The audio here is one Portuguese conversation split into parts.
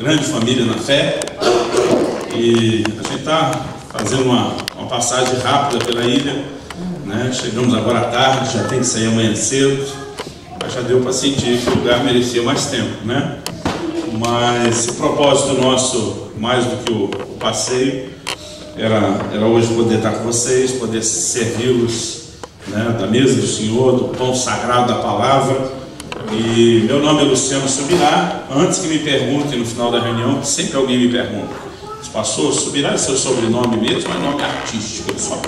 grande família na fé. E a gente está fazendo uma passagem rápida pela ilha, né? Chegamos agora à tarde, já tem que sair amanhã cedo, mas já deu para sentir que o lugar merecia mais tempo, né? Mas o propósito nosso, mais do que o passeio, era hoje poder estar com vocês, poder servi-los, né, da mesa do Senhor, do pão sagrado da palavra. E meu nome é Luciano Subirá. Antes que me perguntem no final da reunião, que sempre alguém me pergunta: pastor, Subirá é seu sobrenome mesmo, mas nome artístico só?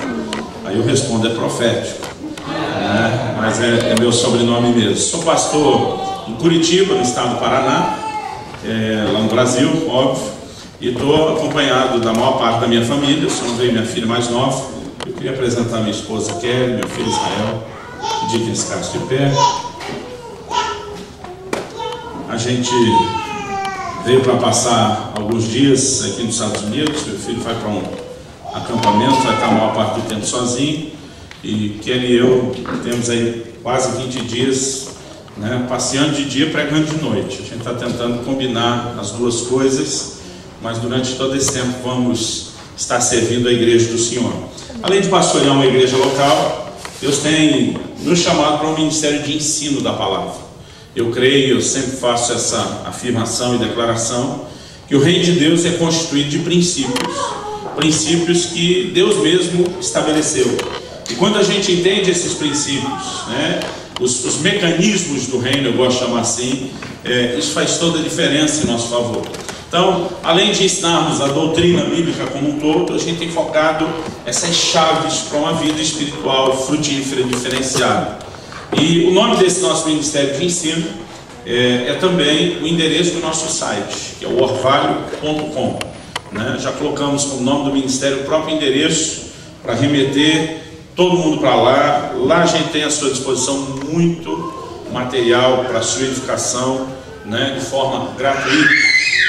Aí eu respondo: é profético, né? Mas é meu sobrenome mesmo. Sou pastor em Curitiba, no estado do Paraná, lá no Brasil, óbvio, e estou acompanhado da maior parte da minha família. Só não veio minha filha mais nova. Eu queria apresentar minha esposa Kelly, meu filho Israel, pedir que eles ficassem de pé. A gente veio para passar alguns dias aqui nos Estados Unidos. Meu filho vai para um acampamento, vai estar a maior parte do tempo sozinho. E Kelly e eu temos aí quase 20 dias, né, passeando de dia, pregando de noite. A gente está tentando combinar as duas coisas, mas durante todo esse tempo vamos estar servindo a igreja do Senhor. Além de pastorear uma igreja local, Deus tem nos chamado para um ministério de ensino da palavra. Eu creio, eu sempre faço essa afirmação e declaração, que o reino de Deus é constituído de princípios que Deus mesmo estabeleceu. E quando a gente entende esses princípios, né, os mecanismos do reino, eu gosto de chamar assim, isso faz toda a diferença em nosso favor. Então, além de ensinarmos a doutrina bíblica como um todo, a gente tem focado essas chaves para uma vida espiritual frutífera e diferenciada. E o nome desse nosso ministério de ensino é também o endereço do nosso site, que é o orvalho.com, né? Já colocamos como nome do ministério o próprio endereço para remeter todo mundo para lá. Lá a gente tem à sua disposição muito material para a sua edificação, né, de forma gratuita.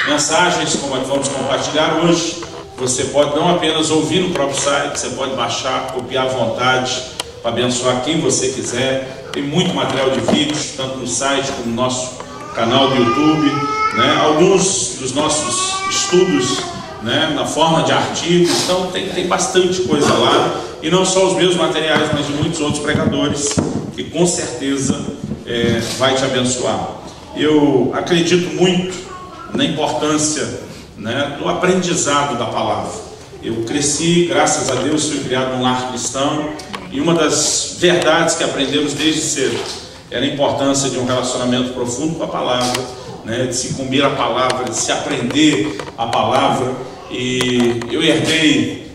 Mensagens como a que vamos compartilhar hoje, você pode não apenas ouvir no próprio site, você pode baixar, copiar à vontade para abençoar quem você quiser. Tem muito material de vídeos, tanto no site como no nosso canal do YouTube, né? Alguns dos nossos estudos, né, na forma de artigos. Então tem bastante coisa lá, e não só os meus materiais, mas de muitos outros pregadores, que com certeza vai te abençoar. Eu acredito muito na importância, né, do aprendizado da palavra. Eu cresci, graças a Deus, fui criado num lar cristão, e uma das verdades que aprendemos desde cedo era a importância de um relacionamento profundo com a palavra, né, de se cumprir a palavra, de se aprender a palavra. E eu herdei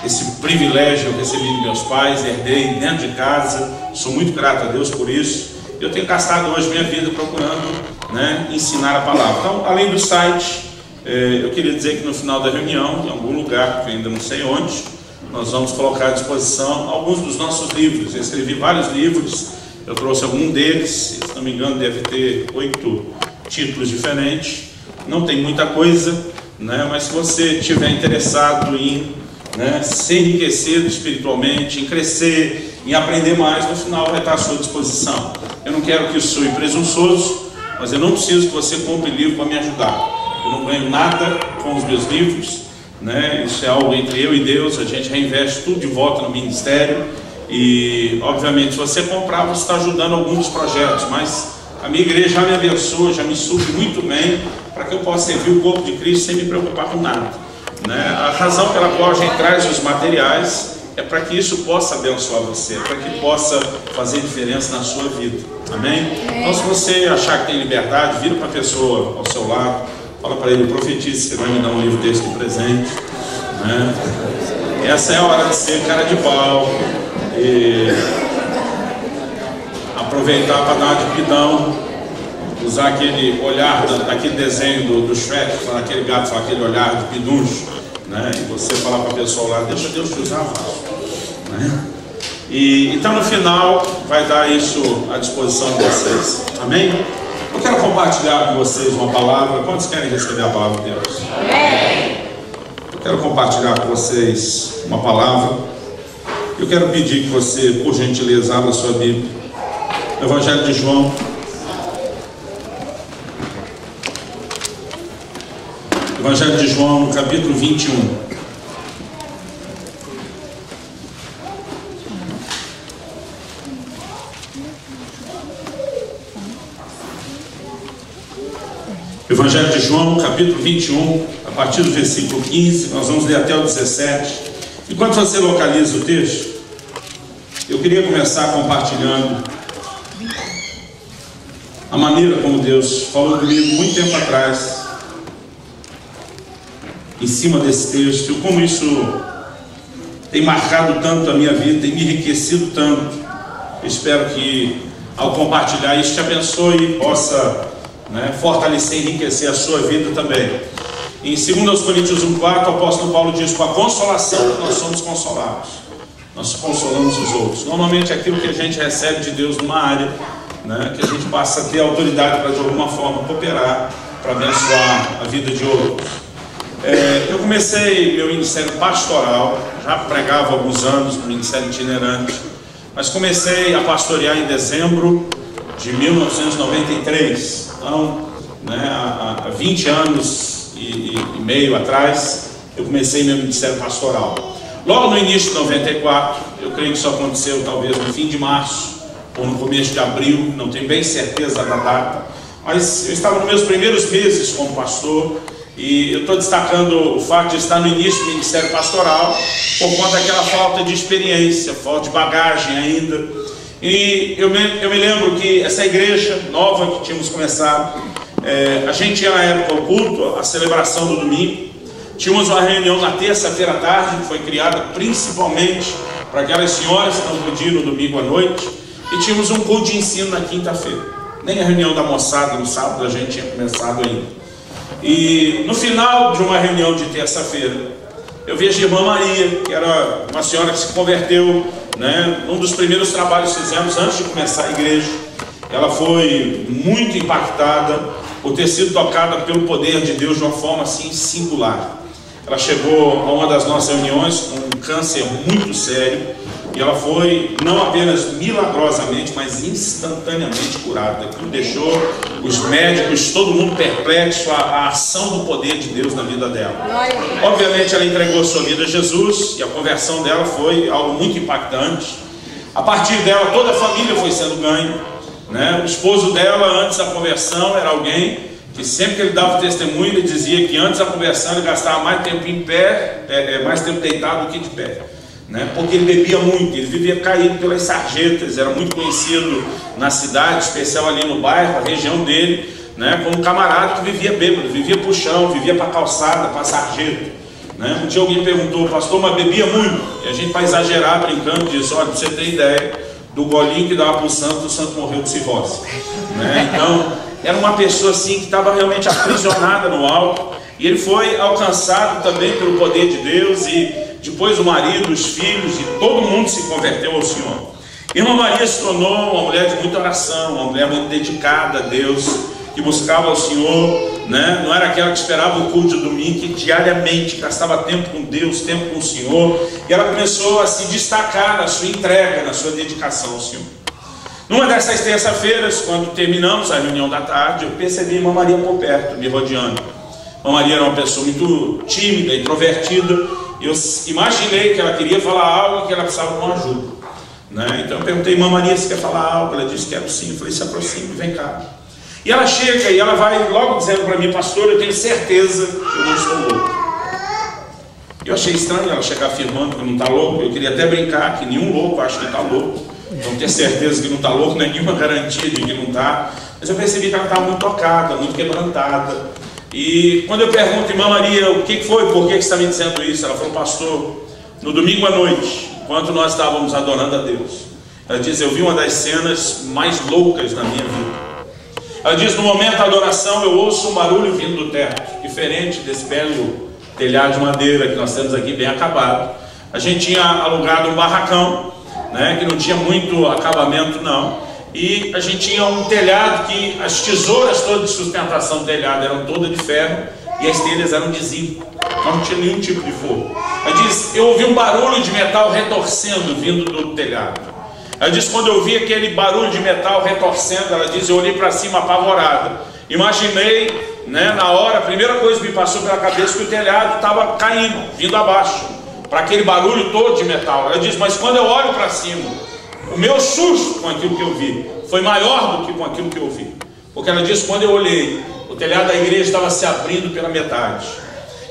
esse privilégio, eu recebi de meus pais, herdei dentro de casa, sou muito grato a Deus por isso. Eu tenho gastado hoje minha vida procurando, né, ensinar a palavra. Então, além do site, eu queria dizer que no final da reunião, em algum lugar, que eu ainda não sei onde, nós vamos colocar à disposição alguns dos nossos livros. Eu escrevi vários livros, eu trouxe algum deles, se não me engano deve ter 8 títulos diferentes. Não tem muita coisa, né, mas se você estiver interessado em, né, ser enriquecido espiritualmente, em crescer, em aprender mais, no final vai estar à sua disposição. Eu não quero que isso soe presunçoso, mas eu não preciso que você compre livro para me ajudar. Eu não ganho nada com os meus livros, né? Isso é algo entre eu e Deus. A gente reinveste tudo de volta no ministério. E obviamente se você comprar, você está ajudando alguns dos projetos, mas a minha igreja já me abençoa, já me supre muito bem, para que eu possa servir o corpo de Cristo sem me preocupar com nada, né? A razão pela qual a gente traz os materiais é para que isso possa abençoar você, para que possa fazer diferença na sua vida. Amém? Então, se você achar que tem liberdade, vira para a pessoa ao seu lado, fala para ele: profetize, você vai me dar um livro desse de presente, né? Essa é a hora de ser cara de pau e aproveitar para dar uma de pidão, usar aquele olhar, aquele desenho do Shrek, aquele gato fala aquele olhar de piduncho, né? E você falar para a pessoa lá: deixa Deus te usar, né? E então no final vai dar isso à disposição de vocês. Amém? Eu quero compartilhar com vocês uma palavra. Quantos querem receber a palavra de Deus? Amém. Eu quero compartilhar com vocês uma palavra. Eu quero pedir que você, por gentileza, abra a sua Bíblia. Evangelho de João, Evangelho de João, no capítulo 21. Evangelho de João, capítulo 21, a partir do versículo 15, nós vamos ler até o 17. Enquanto você localiza o texto, eu queria começar compartilhando a maneira como Deus falou comigo muito tempo atrás, em cima desse texto, e como isso tem marcado tanto a minha vida, tem me enriquecido tanto. Eu espero que, ao compartilhar isso, te abençoe e possa fortalecer e enriquecer a sua vida também. Em 2 Coríntios 1,4, o apóstolo Paulo diz: com a consolação nós somos consolados, nós consolamos os outros. Normalmente aquilo que a gente recebe de Deus numa área, que a gente passa a ter autoridade para de alguma forma cooperar, para abençoar a vida de outros. Eu comecei meu ministério pastoral, já pregava há alguns anos no ministério itinerante, mas comecei a pastorear em dezembro de 1993. Então, há 20 anos e meio atrás, eu comecei meu ministério pastoral. Logo no início de 94, eu creio que isso aconteceu talvez no fim de março, ou no começo de abril, não tenho bem certeza da data, mas eu estava nos meus primeiros meses como pastor, e eu estou destacando o fato de estar no início do ministério pastoral, por conta daquela falta de experiência, falta de bagagem ainda. E eu me lembro que essa igreja nova que tínhamos começado, a gente ia na época ao culto, a celebração do domingo, tínhamos uma reunião na terça-feira à tarde, que foi criada principalmente para aquelas senhoras que não podiam ir no domingo à noite, e tínhamos um culto de ensino na quinta-feira. Nem a reunião da moçada no sábado a gente tinha começado ainda. E no final de uma reunião de terça-feira, eu vejo a irmã Maria, que era uma senhora que se converteu, um dos primeiros trabalhos que fizemos antes de começar a igreja. Ela foi muito impactada por ter sido tocada pelo poder de Deus de uma forma assim singular. Ela chegou a uma das nossas reuniões com um câncer muito sério, e ela foi não apenas milagrosamente, mas instantaneamente curada. Aquilo deixou os médicos, todo mundo perplexo, a ação do poder de Deus na vida dela. Obviamente ela entregou sua vida a Jesus, e a conversão dela foi algo muito impactante. A partir dela toda a família foi sendo ganha, O esposo dela, antes da conversão, era alguém que sempre que ele dava testemunho, ele dizia que antes da conversão ele gastava mais tempo em pé, mais tempo deitado do que de pé. Porque ele bebia muito, ele vivia caído pelas sarjetas, era muito conhecido na cidade, especial ali no bairro, a região dele, como um camarada que vivia bêbado, vivia para o chão, vivia para a calçada, para a sarjeta. Um dia alguém perguntou: pastor, mas bebia muito? E a gente, para exagerar, brincando, disse: olha, para você ter ideia do golinho que dava para o santo morreu de cirrose. Então, era uma pessoa assim que estava realmente aprisionada no álcool, e ele foi alcançado também pelo poder de Deus, e depois o marido, os filhos, e todo mundo se converteu ao Senhor. Irmã Maria se tornou uma mulher de muita oração, uma mulher muito dedicada a Deus, que buscava ao Senhor, não era aquela que esperava o culto de domingo, que diariamente gastava tempo com Deus, tempo com o Senhor, e ela começou a se destacar na sua entrega, na sua dedicação ao Senhor. Numa dessas terça-feiras, quando terminamos a reunião da tarde, eu percebi a irmã Maria por perto, me rodeando. A irmã Maria era uma pessoa muito tímida, introvertida. Eu imaginei que ela queria falar algo e que ela precisava de uma ajuda. Então eu perguntei: irmã Maria, você quer falar algo? Ela disse: quero sim. Eu falei: se aproxime, vem cá. E ela chega e ela vai logo dizendo para mim: pastor, eu tenho certeza que eu não estou louco. Eu achei estranho ela chegar afirmando que não está louco. Eu queria até brincar que nenhum louco acha que está louco. Então ter certeza que não está louco não é nenhuma garantia de que não está. Mas eu percebi que ela estava muito tocada, muito quebrantada. E quando eu pergunto: irmã Maria, o que foi? Por que você está me dizendo isso? Ela falou: pastor, no domingo à noite, enquanto nós estávamos adorando a Deus, ela diz: eu vi uma das cenas mais loucas na minha vida. Ela diz: no momento da adoração eu ouço um barulho vindo do teto, diferente desse belo telhado de madeira que nós temos aqui, bem acabado. A gente tinha alugado um barracão, que não tinha muito acabamento não. E a gente tinha um telhado que as tesouras todas de sustentação do telhado eram todas de ferro, e as telhas eram de zinco, não tinha nenhum tipo de fogo. Ela diz: eu ouvi um barulho de metal retorcendo vindo do telhado. Ela diz: quando eu ouvi aquele barulho de metal retorcendo, ela diz, eu olhei para cima apavorada. Imaginei né, na hora, a primeira coisa que me passou pela cabeça é que o telhado estava caindo, vindo abaixo, para aquele barulho todo de metal. Ela disse, mas quando eu olho para cima, o meu susto com aquilo que eu vi foi maior do que com aquilo que eu vi. Porque ela disse, quando eu olhei, o telhado da igreja estava se abrindo pela metade.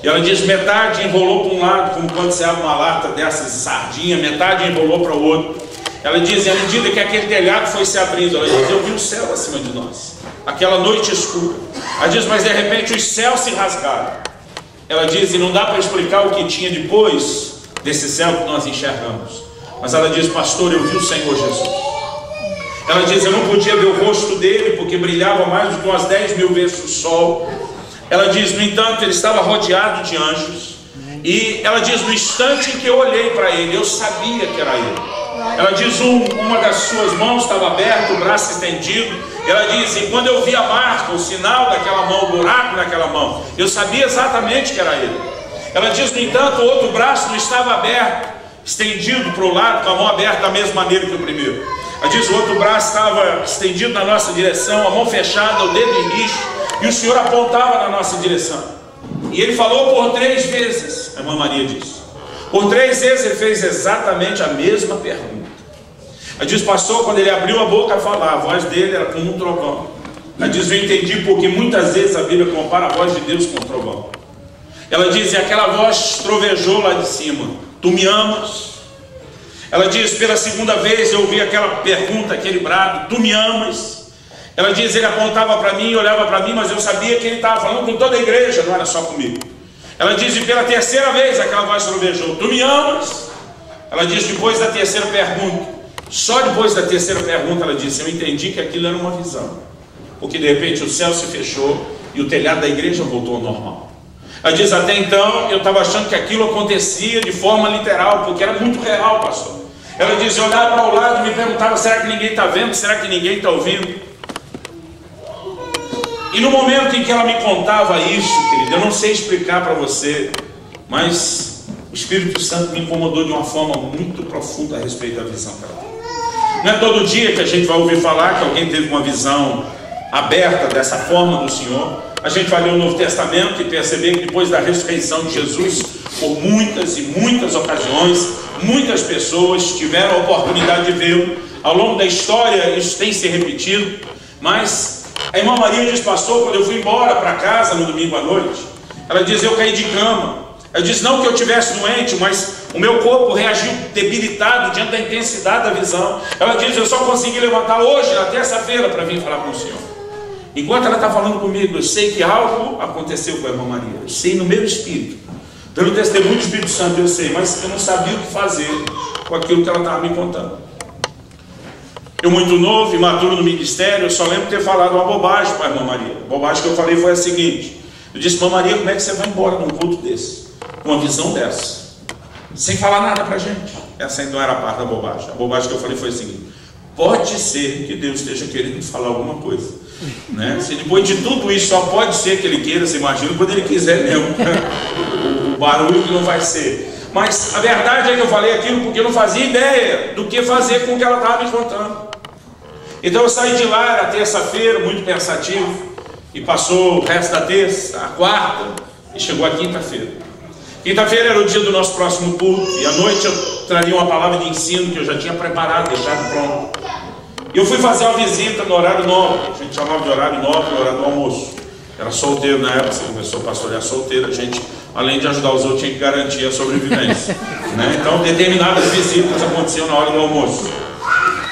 E ela diz, metade enrolou para um lado, como quando você abre uma lata dessas de sardinha, metade enrolou para o outro. Ela diz, à medida que aquele telhado foi se abrindo, ela diz, eu vi o céu acima de nós, aquela noite escura. Ela diz, mas de repente os céus se rasgaram. Ela diz, e não dá para explicar o que tinha depois desse céu que nós enxergamos. Mas ela diz, pastor, eu vi o Senhor Jesus. Ela diz, eu não podia ver o rosto dele, porque brilhava mais do que umas 10 mil vezes o sol. Ela diz, no entanto, ele estava rodeado de anjos. E ela diz, no instante em que eu olhei para ele, eu sabia que era ele. Ela diz, uma das suas mãos estava aberta, o braço estendido. Ela diz, e quando eu vi a marca, o sinal daquela mão, o buraco naquela mão, eu sabia exatamente que era ele. Ela diz, no entanto, o outro braço não estava aberto, estendido para o lado, com a mão aberta da mesma maneira que o primeiro. Ela diz, o outro braço estava estendido na nossa direção, a mão fechada, o dedo em rixo, e o Senhor apontava na nossa direção. E ele falou por 3 vezes, a irmã Maria disse. Por 3 vezes ele fez exatamente a mesma pergunta. Ela diz, pastor, quando ele abriu a boca a falar, a voz dele era como um trovão. Ela diz, eu entendi porque muitas vezes a Bíblia compara a voz de Deus com um trovão. Ela diz, e aquela voz trovejou lá de cima, tu me amas? Ela diz, pela segunda vez eu ouvi aquela pergunta, aquele brado, tu me amas? Ela diz, ele apontava para mim, olhava para mim, mas eu sabia que ele estava falando com toda a igreja, não era só comigo. Ela diz, e pela terceira vez aquela voz trovejou, tu me amas? Ela diz, depois da terceira pergunta, só depois da terceira pergunta ela disse, eu entendi que aquilo era uma visão. Porque de repente o céu se fechou e o telhado da igreja voltou ao normal. Ela diz, até então eu estava achando que aquilo acontecia de forma literal, porque era muito real, pastor. Ela diz, eu olhava para o lado e me perguntava, será que ninguém está vendo? Será que ninguém está ouvindo? E no momento em que ela me contava isso, querido, eu não sei explicar para você, mas o Espírito Santo me incomodou de uma forma muito profunda a respeito da visão que ela teve. Não é todo dia que a gente vai ouvir falar que alguém teve uma visão aberta dessa forma do Senhor. A gente vai ler o Novo Testamento e perceber que depois da ressurreição de Jesus, por muitas e muitas ocasiões, muitas pessoas tiveram a oportunidade de vê-lo. Ao longo da história isso tem se repetido, mas a irmã Maria diz, pastor, quando eu fui embora para casa no domingo à noite, ela diz, eu caí de cama. Ela diz, não que eu estivesse doente, mas o meu corpo reagiu debilitado diante da intensidade da visão. Ela diz, eu só consegui levantar hoje, na terça-feira, para vir falar com o Senhor. Enquanto ela está falando comigo, eu sei que algo aconteceu com a irmã Maria. Eu sei no meu espírito. Pelo testemunho do Espírito Santo eu sei, mas eu não sabia o que fazer com aquilo que ela estava me contando. Eu muito novo, imaturo no ministério, eu só lembro de ter falado uma bobagem para a irmã Maria. A bobagem que eu falei foi a seguinte. Eu disse, irmã Maria, como é que você vai embora num culto desse? Com uma visão dessa? Sem falar nada para a gente. Essa não era a parte da bobagem. A bobagem que eu falei foi a seguinte. Pode ser que Deus esteja querendo falar alguma coisa, né? Se depois de tudo isso só pode ser que Ele queira, você imagina quando Ele quiser mesmo, o barulho que não vai ser. Mas a verdade é que eu falei aquilo porque eu não fazia ideia do que fazer com o que ela estava me contando. Então eu saí de lá, era terça-feira, muito pensativo, e passou o resto da terça, a quarta, e chegou a quinta-feira. Quinta-feira era o dia do nosso próximo culto, e à noite eu traria uma palavra de ensino que eu já tinha preparado, deixado pronto. E eu fui fazer uma visita no horário nobre, a gente chamava de horário nobre, horário do almoço. Era solteiro na época, você começou a pastorear solteiro, a gente, além de ajudar os outros, tinha que garantir a sobrevivência, né? Então determinadas visitas aconteciam na hora do almoço.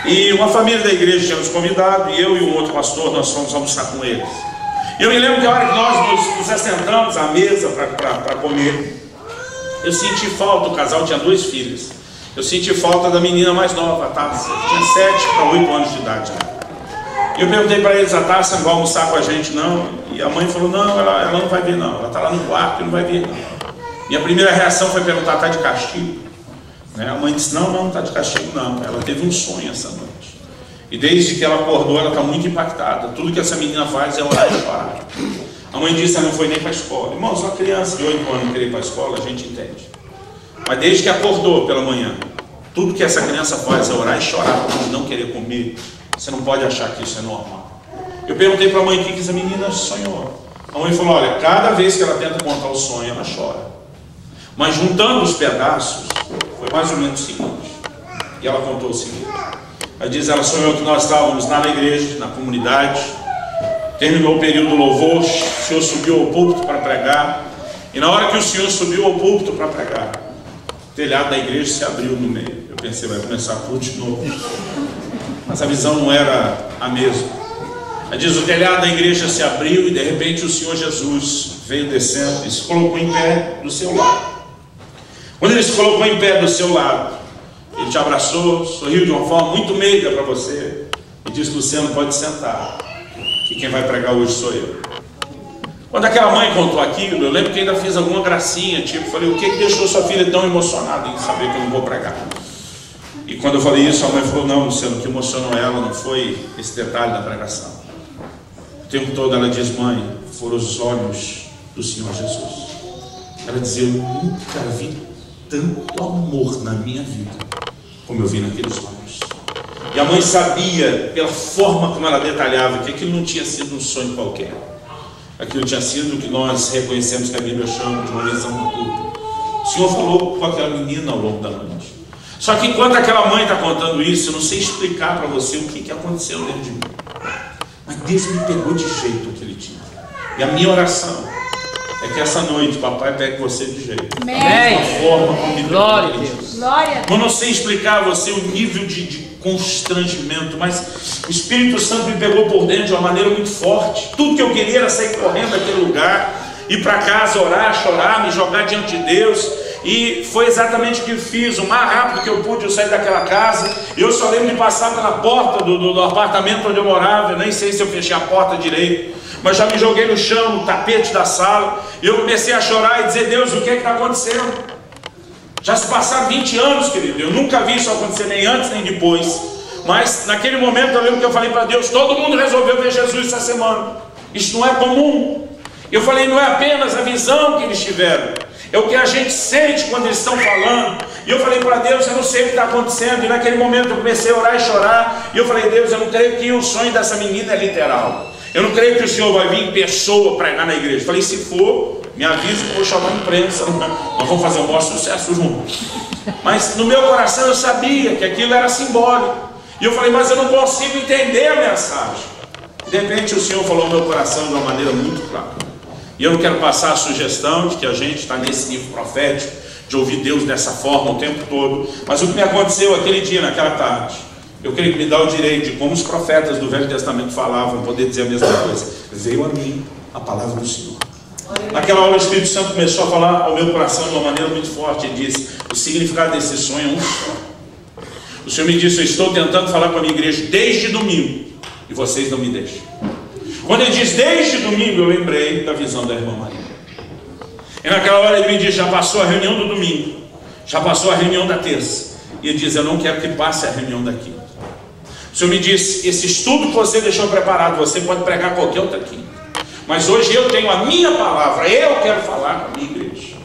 E uma família da igreja tinha nos convidado, e eu e um outro pastor, nós fomos almoçar com eles. E eu me lembro que a hora que nós nos assentamos à mesa para comer, eu senti falta, o casal tinha 2 filhas. Eu senti falta da menina mais nova, a Tássia, tinha 7 para 8 anos de idade. E eu perguntei para eles, a Tássia não vai almoçar com a gente não? E a mãe falou, não, ela não vai vir não, ela está lá no quarto e não vai vir não. E a primeira reação foi perguntar, está de castigo? Né? A mãe disse, não está de castigo não, ela teve um sonho essa noite. E desde que ela acordou, ela está muito impactada. Tudo que essa menina faz é orar e chorar. A mãe disse, ela não foi nem para a escola. Irmãos, uma criança de 8 anos não querer ir para a escola, a gente entende. Mas desde que acordou pela manhã, tudo que essa criança faz é orar e chorar por não querer comer. Você não pode achar que isso é normal. Eu perguntei para a mãe o que essa menina sonhou. A mãe falou: olha, cada vez que ela tenta contar o sonho, ela chora. Mas juntando os pedaços, foi mais ou menos o seguinte. E ela contou o seguinte. Ela diz: ela sonhou que nós estávamos lá na igreja, na comunidade. Terminou o período do louvor, o senhor subiu ao púlpito para pregar. E na hora que o senhor subiu ao púlpito para pregar, o telhado da igreja se abriu no meio. Eu pensei: vai começar tudo de novo. Mas a visão não era a mesma. Ela diz: o telhado da igreja se abriu e de repente o Senhor Jesus veio descendo e se colocou em pé do seu lado. Quando ele se colocou em pé do seu lado, ele te abraçou, sorriu de uma forma muito meiga para você e disse: Luciano, pode sentar, que quem vai pregar hoje sou eu. Quando aquela mãe contou aquilo, eu lembro que ainda fiz alguma gracinha, tipo, falei: o que deixou sua filha tão emocionada em saber que eu não vou pregar? E quando eu falei isso, a mãe falou: não, Luciano, o que emocionou ela não foi esse detalhe da pregação. O tempo todo ela diz: mãe, foram os olhos do Senhor Jesus. Ela dizia: eu nunca vi tanto amor na minha vida como eu vi naqueles olhos. E a mãe sabia, pela forma como ela detalhava, que aquilo não tinha sido um sonho qualquer. Aquilo tinha sido o que nós reconhecemos que a Bíblia chama de uma visão do culto. O Senhor falou com aquela menina ao longo da noite. Só que enquanto aquela mãe está contando isso, eu não sei explicar para você o que aconteceu dentro de mim. Mas Deus me pegou de jeito aquele dia. E a minha oração é que essa noite papai pegue você de jeito. Amém. Da forma como me Glória a Deus. Glória. Eu não sei explicar a você o nível de constrangimento, mas o Espírito Santo me pegou por dentro de uma maneira muito forte. Tudo que eu queria era sair correndo daquele lugar, ir para casa, orar, chorar, me jogar diante de Deus. E foi exatamente o que eu fiz. O mais rápido que eu pude, eu saí daquela casa. Eu só lembro de passar pela porta do apartamento onde eu morava. Eu nem sei se eu fechei a porta direito, mas já me joguei no chão, no tapete da sala. E eu comecei a chorar e dizer: Deus, o que está acontecendo? Já se passaram 20 anos, querido. Eu nunca vi isso acontecer, nem antes nem depois. Mas naquele momento eu lembro que eu falei para Deus: todo mundo resolveu ver Jesus essa semana. Isso não é comum. Eu falei: não é apenas a visão que eles tiveram, é o que a gente sente quando eles estão falando. E eu falei para Deus: eu não sei o que está acontecendo. E naquele momento eu comecei a orar e chorar. E eu falei: Deus, eu não creio que o sonho dessa menina é literal. Eu não creio que o Senhor vai vir em pessoa pregar na igreja. Eu falei: se for, me avisa que eu vou chamar a imprensa. Nós vamos fazer um maior sucesso juntos. Mas no meu coração eu sabia que aquilo era simbólico. E eu falei: mas eu não consigo entender a mensagem. De repente o Senhor falou no meu coração de uma maneira muito clara. E eu não quero passar a sugestão de que a gente está nesse nível profético, de ouvir Deus dessa forma o tempo todo. Mas o que me aconteceu aquele dia, naquela tarde, eu creio que me dá o direito de, como os profetas do Velho Testamento falavam, poder dizer a mesma coisa. Veio a mim a palavra do Senhor. Naquela hora o Espírito Santo começou a falar ao meu coração de uma maneira muito forte. Ele disse: o significado desse sonho é um só. O Senhor me disse: eu estou tentando falar com a minha igreja desde domingo e vocês não me deixam. Quando ele diz desde domingo, eu lembrei da visão da irmã Maria. E naquela hora ele me diz: já passou a reunião do domingo, já passou a reunião da terça. E ele diz: eu não quero que passe a reunião da quinta. O Senhor me disse: esse estudo que você deixou preparado, você pode pregar qualquer outra quinta, mas hoje eu tenho a minha palavra, eu quero falar com a minha igreja.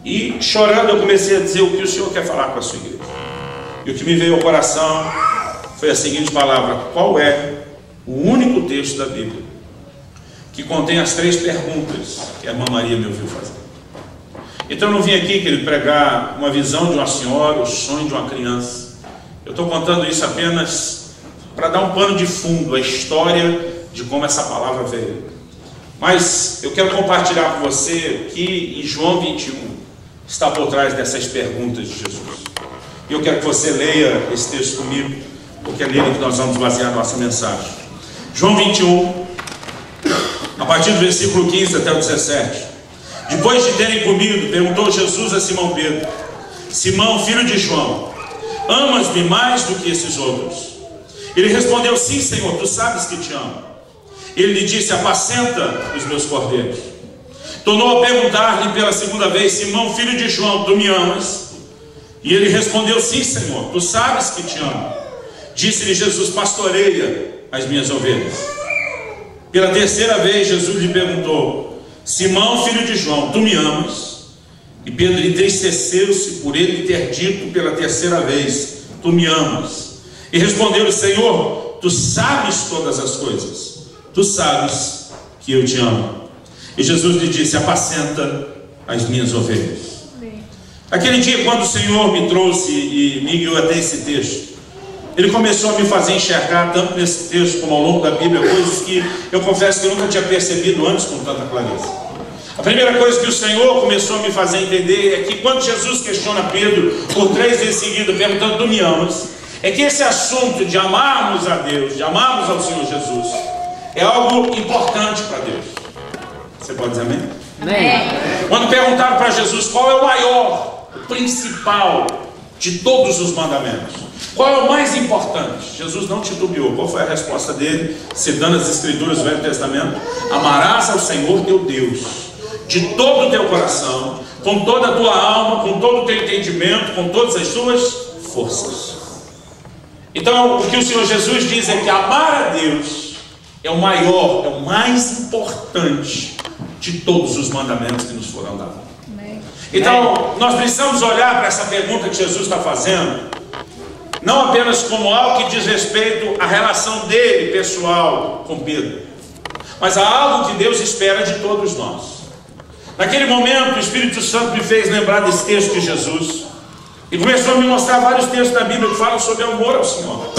E chorando eu comecei a dizer o que o Senhor quer falar com a sua igreja. E o que me veio ao coração foi a seguinte palavra: qual é o único texto da Bíblia que contém as 3 perguntas que a irmã Maria me ouviu fazer? Então eu não vim aqui, querido, pregar uma visão de uma senhora, o sonho de uma criança. Eu estou contando isso apenas para dar um pano de fundo, a história de como essa palavra veio. Mas eu quero compartilhar com você que em João 21 está por trás dessas perguntas de Jesus. E eu quero que você leia esse texto comigo, porque é nele que nós vamos basear a nossa mensagem. João 21, a partir do versículo 15 até o 17. Depois de terem comido, perguntou Jesus a Simão Pedro: Simão, filho de João, amas-me mais do que esses outros? Ele respondeu: sim, Senhor, tu sabes que te amo. Ele lhe disse: apacenta os meus cordeiros. Tornou a perguntar-lhe pela segunda vez: Simão, filho de João, tu me amas? E ele respondeu: sim, Senhor, tu sabes que te amo. Disse-lhe Jesus: pastoreia as minhas ovelhas. Pela terceira vez Jesus lhe perguntou: Simão, filho de João, tu me amas? E Pedro entristeceu-se por ele ter dito pela terceira vez: tu me amas. E respondeu-lhe: Senhor, tu sabes todas as coisas, tu sabes que eu te amo. E Jesus lhe disse: apacenta as minhas ovelhas. Aquele dia, quando o Senhor me trouxe e me guiou até esse texto, Ele começou a me fazer enxergar, tanto nesse texto como ao longo da Bíblia, coisas que eu confesso que eu nunca tinha percebido antes com tanta clareza. A primeira coisa que o Senhor começou a me fazer entender é que quando Jesus questiona Pedro por 3 vezes seguidas, perguntando: tu me amas? É que esse assunto de amarmos a Deus, de amarmos ao Senhor Jesus, é algo importante para Deus. Você pode dizer amém? Amém. Quando perguntaram para Jesus qual é o maior, o principal de todos os mandamentos, qual é o mais importante, Jesus não titubeou. Qual foi a resposta dele, citando as Escrituras do Velho Testamento? Amarás ao Senhor teu Deus de todo o teu coração, com toda a tua alma, com todo o teu entendimento, com todas as suas forças. Então, o que o Senhor Jesus diz é que amar a Deus é o maior, é o mais importante de todos os mandamentos que nos foram dados. Então, nós precisamos olhar para essa pergunta que Jesus está fazendo, não apenas como algo que diz respeito à relação dele, pessoal, com Pedro, mas a algo que Deus espera de todos nós. Naquele momento, o Espírito Santo me fez lembrar desse texto de Jesus, e começou a me mostrar vários textos da Bíblia que falam sobre amor ao Senhor.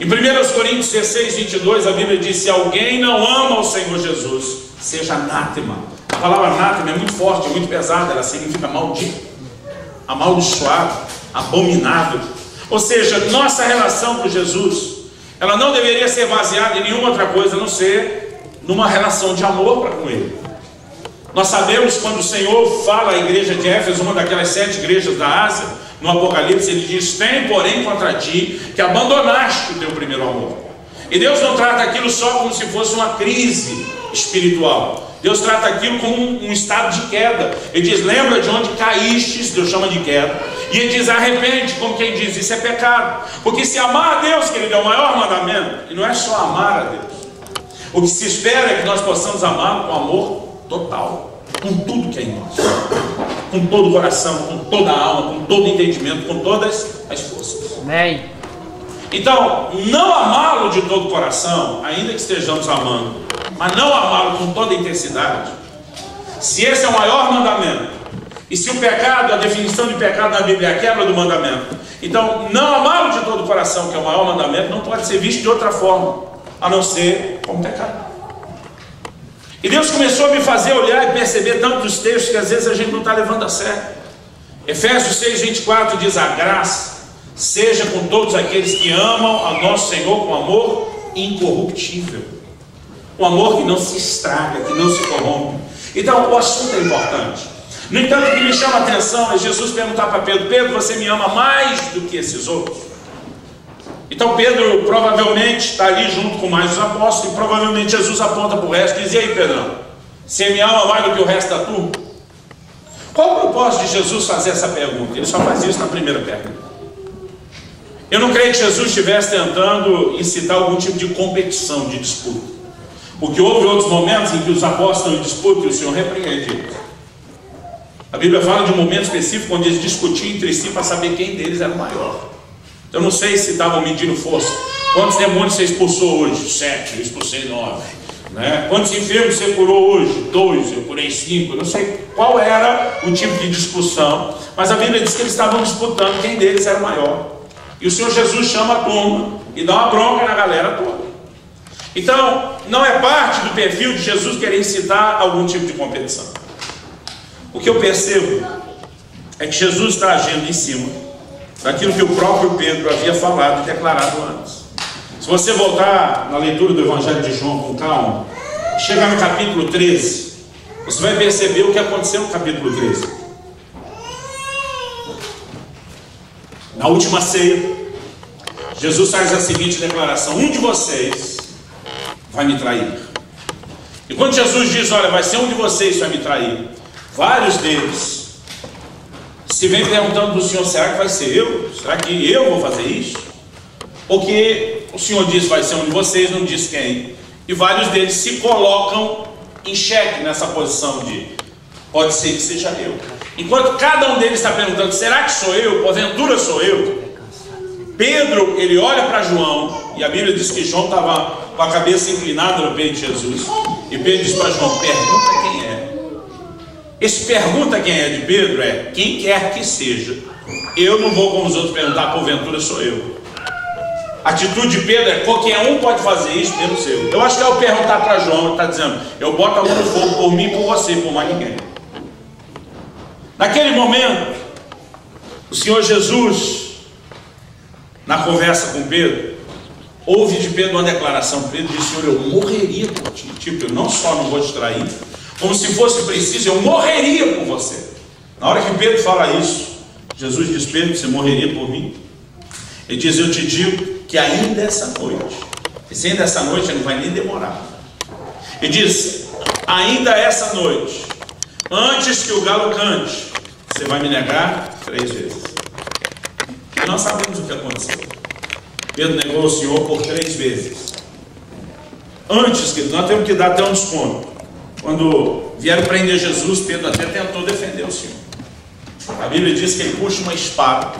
Em 1 Coríntios 16, 22, a Bíblia diz: se alguém não ama o Senhor Jesus, seja anátema. A palavra anátema é muito forte, é muito pesada, ela significa maldito, amaldiçoado, abominável. Ou seja, nossa relação com Jesus, ela não deveria ser baseada em nenhuma outra coisa a não ser numa relação de amor para com Ele. Nós sabemos quando o Senhor fala à igreja de Éfeso, uma daquelas 7 igrejas da Ásia, no Apocalipse, Ele diz: tem porém contra ti que abandonaste o teu primeiro amor. E Deus não trata aquilo só como se fosse uma crise espiritual. Deus trata aquilo como um estado de queda. Ele diz: lembra de onde caístes, Deus chama de queda. E Ele diz: arrepende, como quem diz, isso é pecado. Porque se amar a Deus, que Ele é o maior mandamento, e não é só amar a Deus, o que se espera é que nós possamos amar com amor total, com tudo que é em nós, com todo o coração, com toda a alma, com todo o entendimento, com todas as forças. Amém. Então, não amá-lo de todo o coração, ainda que estejamos amando, mas não amá-lo com toda a intensidade, se esse é o maior mandamento, e se o pecado, a definição de pecado na Bíblia é a quebra do mandamento, então não amá-lo de todo o coração, que é o maior mandamento, não pode ser visto de outra forma, a não ser como pecado. E Deus começou a me fazer olhar e perceber tantos textos que às vezes a gente não está levando a sério. Efésios 6, 24 diz: a graça seja com todos aqueles que amam ao nosso Senhor com amor incorruptível, um amor que não se estraga, que não se corrompe. Então o assunto é importante. No entanto, o que me chama a atenção é Jesus perguntar para Pedro: Pedro, você me ama mais do que esses outros? Então Pedro provavelmente está ali junto com mais os apóstolos, e provavelmente Jesus aponta para o resto e diz: e aí, Pedrão, você me ama mais do que o resto da turma? Qual o propósito de Jesus fazer essa pergunta? Ele só faz isso na primeira pergunta. Eu não creio que Jesus estivesse tentando incitar algum tipo de competição, de disputa, porque houve outros momentos em que os apóstolos estão em disputa e o Senhor repreende eles. A Bíblia fala de um momento específico onde eles discutiam entre si para saber quem deles era o maior. Eu não sei se estavam medindo força. Quantos demônios você expulsou hoje? 7, eu expulsei 9. Né? Quantos enfermos você curou hoje? 2, eu curei 5. Eu não sei qual era o tipo de discussão, mas a Bíblia diz que eles estavam disputando quem deles era o maior. E o Senhor Jesus chama a turma e dá uma bronca na galera toda. Então, não é parte do perfil de Jesus querer incitar algum tipo de competição. O que eu percebo é que Jesus está agindo em cima daquilo que o próprio Pedro havia falado e declarado antes. Se você voltar na leitura do Evangelho de João com calma, chegar no capítulo 13, você vai perceber o que aconteceu no capítulo 13. Na última ceia, Jesus faz a seguinte declaração: um de vocês vai me trair. E quando Jesus diz: olha, vai ser um de vocês que vai me trair, vários deles se vem perguntando do Senhor: será que vai ser eu? Será que eu vou fazer isso? Porque o Senhor diz: vai ser um de vocês, não diz quem. E vários deles se colocam em xeque nessa posição de: pode ser que seja eu. Enquanto cada um deles está perguntando: será que sou eu? Porventura sou eu? Pedro, ele olha para João, e a Bíblia diz que João estava com a cabeça inclinada no peito de Jesus. E Pedro diz para João: pergunta quem é. Esse pergunta quem é de Pedro é: quem quer que seja. Eu não vou, como os outros, perguntar, porventura sou eu. A atitude de Pedro é: qualquer um pode fazer isso, menos eu. Eu acho que ao perguntar para João, ele está dizendo: eu boto a mão no fogo por mim e por você, por mais ninguém. Naquele momento, o Senhor Jesus, na conversa com Pedro, ouve de Pedro uma declaração. Pedro disse: Senhor, eu morreria por ti. Tipo, eu não só não vou te trair, como se fosse preciso, eu morreria por você. Na hora que Pedro fala isso, Jesus diz: Pedro, você morreria por mim? Ele diz: eu te digo que ainda essa noite, e se ainda essa noite, não vai nem demorar. Ele diz: ainda essa noite, antes que o galo cante, você vai me negar 3 vezes. E nós sabemos o que aconteceu. Pedro negou o Senhor por 3 vezes. Antes, que nós temos que dar até um desconto. Quando vieram prender Jesus, Pedro até tentou defender o Senhor. A Bíblia diz que ele puxa uma espada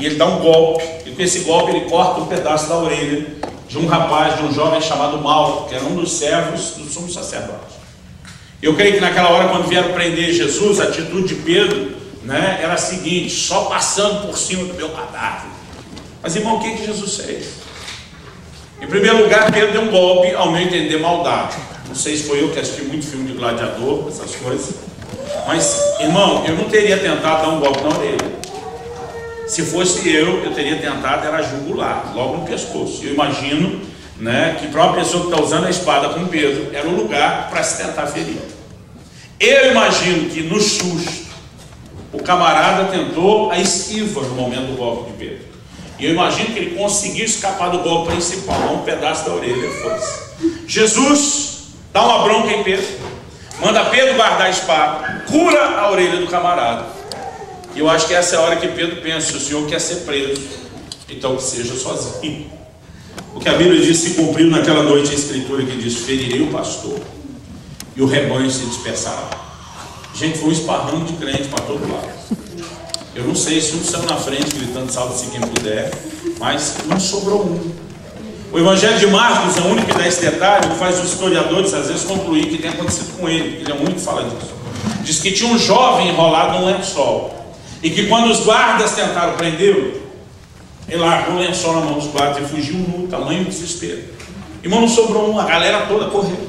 e ele dá um golpe, e com esse golpe ele corta um pedaço da orelha de um rapaz, de um jovem chamado Malco, que era um dos servos do sumo sacerdote. Eu creio que naquela hora, quando vieram prender Jesus, a atitude de Pedro, né, era a seguinte: só passando por cima do meu cadáver. Mas, irmão, o que Jesus fez? Em primeiro lugar, Pedro deu um golpe, ao meu entender, maldade. Não sei se foi eu que assisti muito filme de gladiador, essas coisas. Mas, irmão, eu não teria tentado dar um golpe na orelha. Se fosse eu teria tentado era jugular, logo no pescoço. Eu imagino, né, que para uma pessoa que está usando a espada com Pedro, era o lugar para se tentar ferir. Eu imagino que no susto, o camarada tentou a esquiva no momento do golpe de Pedro. E eu imagino que ele conseguiu escapar do golpe principal, um pedaço da orelha foi. Jesus dá uma bronca em Pedro, manda Pedro guardar a espada, cura a orelha do camarada. E eu acho que essa é a hora que Pedro pensa: o Senhor quer ser preso, então que seja sozinho. O que a Bíblia diz se cumpriu naquela noite, a escritura que diz: ferirei o pastor e o rebanho se dispersará. Gente, foi um esparramo de crente para todo lado. Eu não sei se um saiu na frente gritando salve-se quem puder, mas não sobrou um. O Evangelho de Marcos é o único que dá esse detalhe, que faz os historiadores às vezes concluir que tem acontecido com ele. Ele é o único que fala disso. Diz que tinha um jovem enrolado num lençol, e que quando os guardas tentaram prendê-lo, ele largou o lençol na mão dos guardas e fugiu nu, tamanho desespero. Irmão, não sobrou um, a galera toda correu.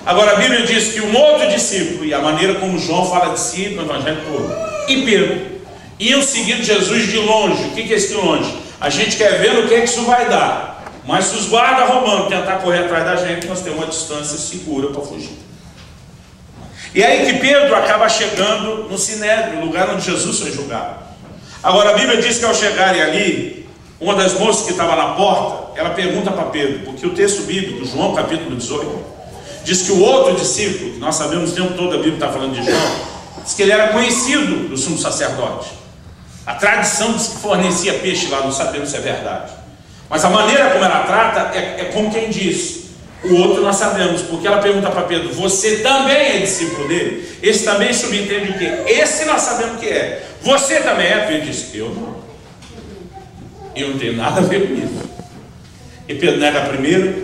Agora a Bíblia diz que um outro discípulo, e a maneira como João fala de si no Evangelho todo, e Pedro, iam seguindo Jesus de longe. O que é isso de longe? A gente quer ver no que isso vai dar. Mas se os guardas romanos tentar correr atrás da gente, nós temos uma distância segura para fugir. E aí que Pedro acaba chegando no Sinédrio, lugar onde Jesus foi julgado. Agora a Bíblia diz que ao chegarem ali, uma das moças que estava na porta, ela pergunta para Pedro, porque o texto bíblico, João capítulo 18, diz que o outro discípulo, que nós sabemos o tempo todo a Bíblia está falando de João, diz que ele era conhecido do sumo sacerdote. A tradição diz que fornecia peixe lá, não sabemos se é verdade. Mas a maneira como ela trata é como quem diz: o outro nós sabemos, porque ela pergunta para Pedro: você também é discípulo dele? Esse também subentende o quê? Esse nós sabemos que é. Você também é? Pedro disse: eu não. Eu não tenho nada a ver com isso. E Pedro nega a primeira,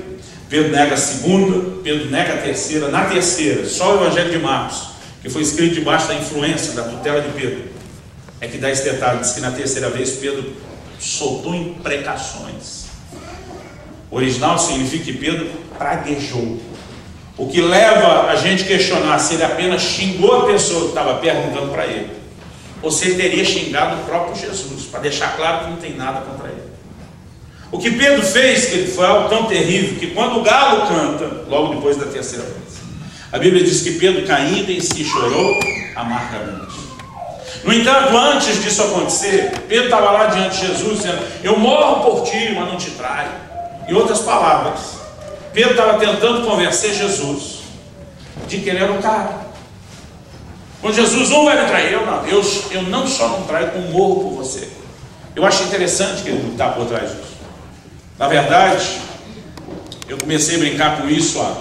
Pedro nega a segunda, Pedro nega a terceira. Na terceira, só o Evangelho de Marcos, que foi escrito debaixo da influência, da tutela de Pedro, é que dá esse detalhe. Diz que na terceira vez Pedro soltou imprecações. O original significa que Pedro praguejou, o que leva a gente a questionar se ele apenas xingou a pessoa que estava perguntando para ele, ou se ele teria xingado o próprio Jesus, para deixar claro que não tem nada contra ele. O que Pedro fez, que ele foi algo tão terrível, que quando o galo canta, logo depois da terceira vez, a Bíblia diz que Pedro, caindo em si, chorou amargamente. No entanto, antes disso acontecer, Pedro estava lá diante de Jesus dizendo: eu morro por ti, mas não te traio. Em outras palavras, Pedro estava tentando convencer Jesus de que ele era o cara. Quando Jesus não vai me trair, eu não só não traio, como morro por você. Eu acho interessante que ele está por trás disso. Na verdade, eu comecei a brincar com isso há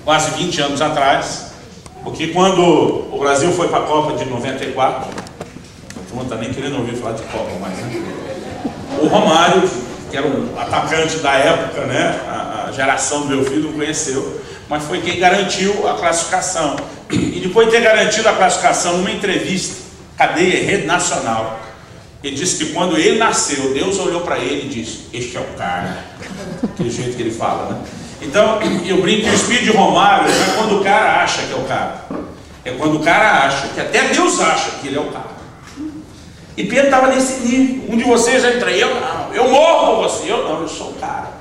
quase 20 anos atrás, porque quando o Brasil foi para a Copa de 94, não está nem querendo ouvir falar de Copa mais, né? O Romário, que era um atacante da época, né, a geração do meu filho não conheceu, mas foi quem garantiu a classificação. E depois de ter garantido a classificação numa entrevista, cadeia, rede nacional, ele disse que quando ele nasceu, Deus olhou para ele e disse: este é o cara. Aquele jeito que ele fala, né? Então, eu brinco que o espírito de Romário não é quando o cara acha que é o cara, é quando o cara acha, que até Deus acha que ele é o cara. E Pedro estava nesse nível. Um de vocês já entra, eu não, eu morro por você, eu não, eu sou o cara.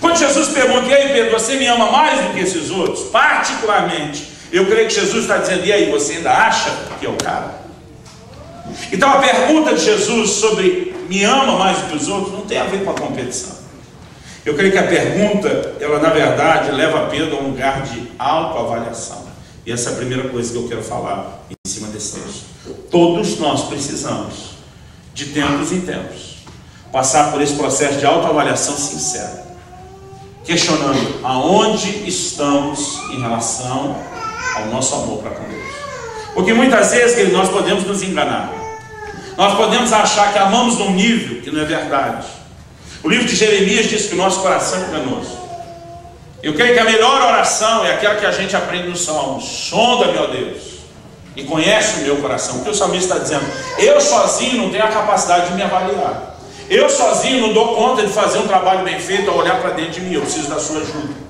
Quando Jesus pergunta: e aí Pedro, você me ama mais do que esses outros? Particularmente, eu creio que Jesus está dizendo: e aí, você ainda acha que é o cara? Então a pergunta de Jesus sobre me ama mais do que os outros não tem a ver com a competição. Eu creio que a pergunta, ela na verdade leva Pedro a um lugar de autoavaliação. E essa é a primeira coisa que eu quero falar em cima desse texto. Todos nós precisamos, de tempos em tempos, passar por esse processo de autoavaliação sincera, questionando aonde estamos em relação ao nosso amor para com Deus. Porque muitas vezes nós podemos nos enganar. Nós podemos achar que amamos num nível que não é verdade. O livro de Jeremias diz que o nosso coração é enganoso. Eu creio que a melhor oração é aquela que a gente aprende no Salmo: sonda-me, ó Deus, e conhece o meu coração. Porque o salmista está dizendo: eu sozinho não tenho a capacidade de me avaliar. Eu sozinho não dou conta de fazer um trabalho bem feito ao olhar para dentro de mim. Eu preciso da sua ajuda.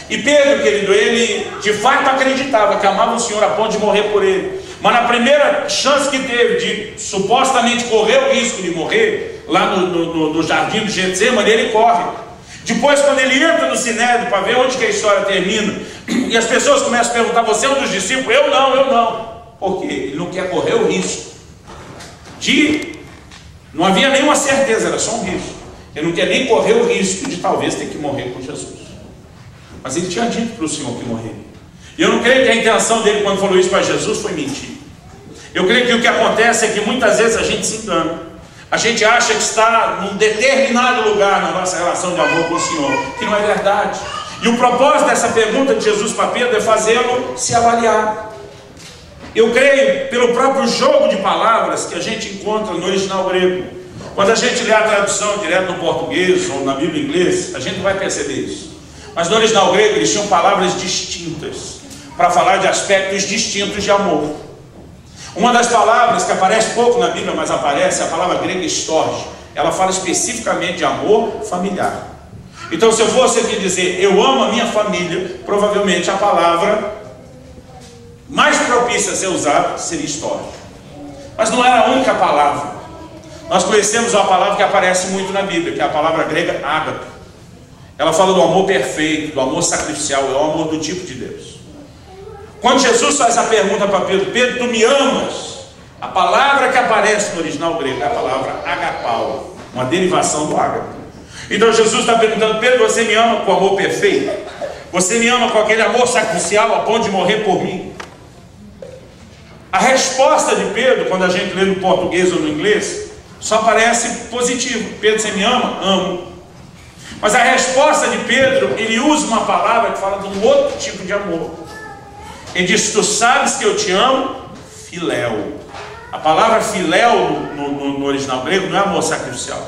E Pedro, querido, ele de fato acreditava que amava o Senhor a ponto de morrer por ele. Mas na primeira chance que teve de supostamente correr o risco de morrer, lá no jardim do Getsemane, ele corre. Depois, quando ele entra no Sinédrio para ver onde que a história termina, e as pessoas começam a perguntar: você é um dos discípulos? Eu não. Por quê? Ele não quer correr o risco não havia nenhuma certeza, era só um risco. Ele não quer nem correr o risco de talvez ter que morrer com Jesus. Mas ele tinha dito para o Senhor que morreria. E eu não creio que a intenção dele quando falou isso para Jesus foi mentir. Eu creio que o que acontece é que muitas vezes a gente se engana. A gente acha que está num determinado lugar na nossa relação de amor com o Senhor, que não é verdade. E o propósito dessa pergunta de Jesus para Pedro é fazê-lo se avaliar. Eu creio, pelo próprio jogo de palavras que a gente encontra no original grego. Quando a gente lê a tradução direto no português ou na Bíblia inglesa, a gente não vai perceber isso. Mas no original grego eles tinham palavras distintas para falar de aspectos distintos de amor. Uma das palavras que aparece pouco na Bíblia, mas aparece, é a palavra grega storge. Ela fala especificamente de amor familiar. Então, se eu fosse aqui dizer eu amo a minha família, provavelmente a palavra mais propícia a ser usada seria storge. Mas não era a única palavra. Nós conhecemos uma palavra que aparece muito na Bíblia, que é a palavra grega ágape. Ela fala do amor perfeito, do amor sacrificial, é o amor do tipo de Deus. Quando Jesus faz a pergunta para Pedro: Pedro, tu me amas? A palavra que aparece no original grego é a palavra agapau, uma derivação do ágape. Então Jesus está perguntando: Pedro, você me ama com amor perfeito? Você me ama com aquele amor sacrificial a ponto de morrer por mim? A resposta de Pedro, quando a gente lê no português ou no inglês, só parece positivo. Pedro, você me ama? Amo. Mas a resposta de Pedro, ele usa uma palavra que fala de um outro tipo de amor. Ele diz: tu sabes que eu te amo? Filéu. A palavra filéu no original grego não é amor sacrificial,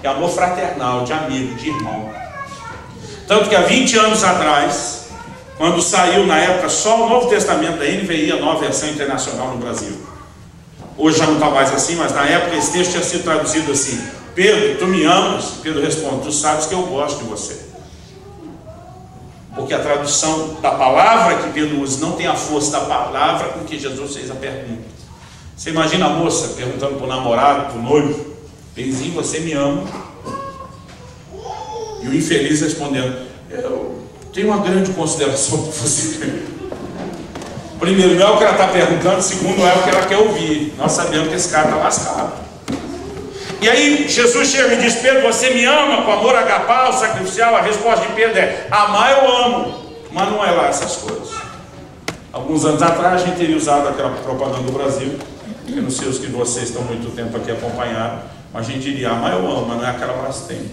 é amor fraternal, de amigo, de irmão. Tanto que há 20 anos atrás, quando saiu na época só o Novo Testamento da NVI, a Nova Versão Internacional no Brasil. Hoje já não está mais assim, mas na época esse texto tinha sido traduzido assim: Pedro, tu me amas? Pedro responde: tu sabes que eu gosto de você. Porque a tradução da palavra que Pedro usa não tem a força da palavra com que Jesus fez a pergunta. Você imagina a moça perguntando para o namorado, para o noivo: Benzinho, você me ama? E o infeliz respondendo: eu tenho uma grande consideração por você. Primeiro, não é o que ela está perguntando. Segundo, não é o que ela quer ouvir. Nós sabemos que esse cara está lascado. E aí Jesus chega e diz: Pedro, você me ama com amor agapau, sacrificial? A resposta de Pedro é: amar eu amo, mas não é lá essas coisas. Alguns anos atrás a gente teria usado aquela propaganda do Brasil, eu não sei os que vocês estão muito tempo aqui acompanhando, mas a gente diria: amar eu amo, mas não é aquela Brastemp,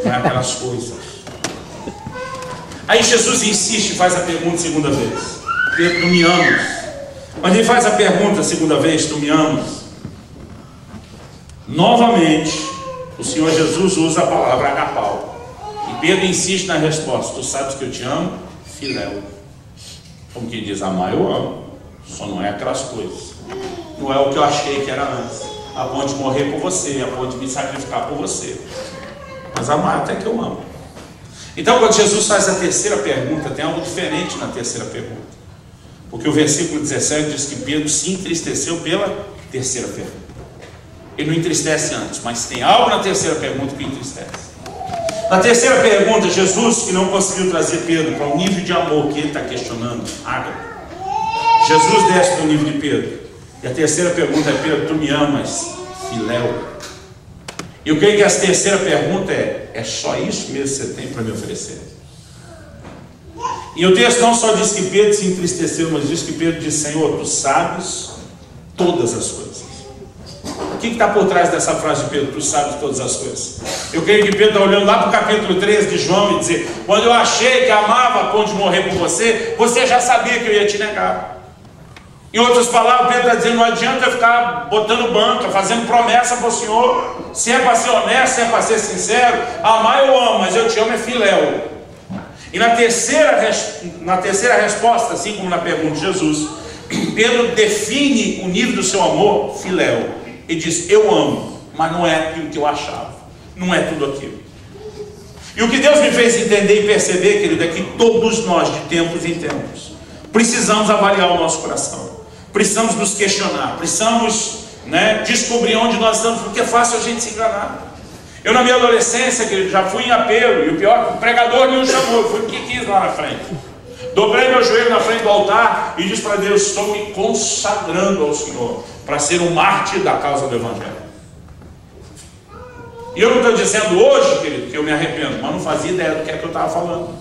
não é aquelas coisas. Aí Jesus insiste e faz a pergunta segunda vez: Pedro, tu me amas? Mas ele faz a pergunta segunda vez: tu me amas? Novamente, o Senhor Jesus usa a palavra agapau. E Pedro insiste na resposta: tu sabes que eu te amo, filéu. Como quem diz, amar eu amo, só não é aquelas coisas, não é o que eu achei que era antes, a ponto de morrer por você, a ponto de me sacrificar por você, mas amar até que eu amo. Então, quando Jesus faz a terceira pergunta, tem algo diferente na terceira pergunta, porque o versículo 17 diz que Pedro se entristeceu pela terceira pergunta. Ele não entristece antes, mas tem algo na terceira pergunta que entristece. Na terceira pergunta, Jesus, que não conseguiu trazer Pedro para o nível de amor que ele está questionando, ágape, Jesus desce para o nível de Pedro. E a terceira pergunta é: Pedro, tu me amas, filéu? E eu creio que a terceira pergunta é só isso mesmo que você tem para me oferecer? E o texto não só diz que Pedro se entristeceu, mas diz que Pedro disse: Senhor, tu sabes todas as coisas. O que está por trás dessa frase de Pedro? Tu sabes todas as coisas. Eu creio que Pedro está olhando lá para o capítulo 13 de João e dizer: quando eu achei que amava a ponto de morrer por você, você já sabia que eu ia te negar. Em outras palavras, Pedro está dizendo: não adianta eu ficar botando banca, fazendo promessa para o Senhor. Se é para ser honesto, se é para ser sincero, amar eu amo, mas eu te amo é filéu. E na terceira resposta, assim como na pergunta de Jesus, Pedro define o nível do seu amor, filéu. Ele diz: eu amo, mas não é aquilo que eu achava, não é tudo aquilo. E o que Deus me fez entender e perceber, querido, é que todos nós, de tempos em tempos, precisamos avaliar o nosso coração, precisamos nos questionar, precisamos descobrir onde nós estamos, porque é fácil a gente se enganar. Eu, na minha adolescência, querido, já fui em apelo, e o pior, o pregador me chamou, eu fui porque quis lá na frente. Dobrei meu joelho na frente do altar e disse para Deus: estou me consagrando ao Senhor para ser um mártir da causa do Evangelho. E eu não estou dizendo hoje, querido, que eu me arrependo, mas não fazia ideia do que é que eu estava falando.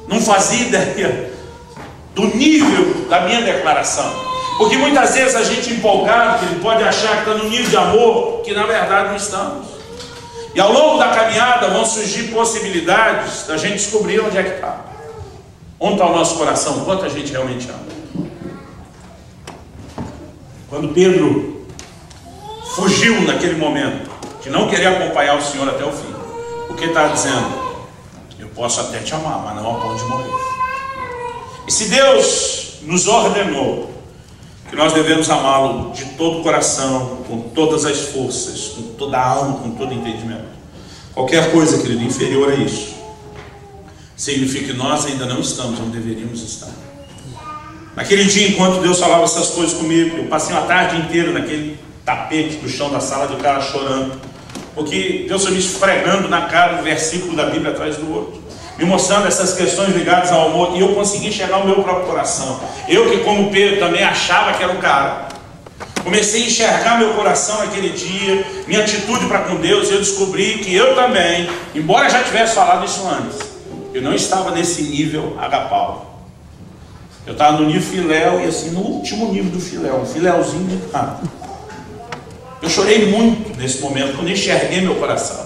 Não fazia ideia do nível da minha declaração. Porque muitas vezes a gente empolgado, querido, pode achar que está no nível de amor que na verdade não estamos. E ao longo da caminhada vão surgir possibilidades da gente descobrir onde é que está. Onde está o nosso coração? Quanto a gente realmente ama? Quando Pedro fugiu naquele momento de não querer acompanhar o Senhor até o fim, o que está dizendo? Eu posso até te amar, mas não a ponto de morrer. E se Deus nos ordenou que nós devemos amá-lo de todo o coração, com todas as forças, com toda a alma, com todo o entendimento, qualquer coisa, querido, inferior a isso, significa que nós ainda não estamos onde deveríamos estar. Naquele dia, enquanto Deus falava essas coisas comigo, eu passei uma tarde inteira naquele tapete do chão da sala de cara chorando, porque Deus foi me esfregando na cara um versículo da Bíblia atrás do outro, me mostrando essas questões ligadas ao amor, e eu consegui enxergar o meu próprio coração. Eu que, como Pedro, também achava que era um cara, comecei a enxergar meu coração naquele dia, minha atitude para com Deus, e eu descobri que eu também, embora já tivesse falado isso antes, eu não estava nesse nível agapau. Eu estava no nível filéu, e assim, no último nível do filéu, um filéuzinho de cara. Eu chorei muito nesse momento, quando enxerguei meu coração.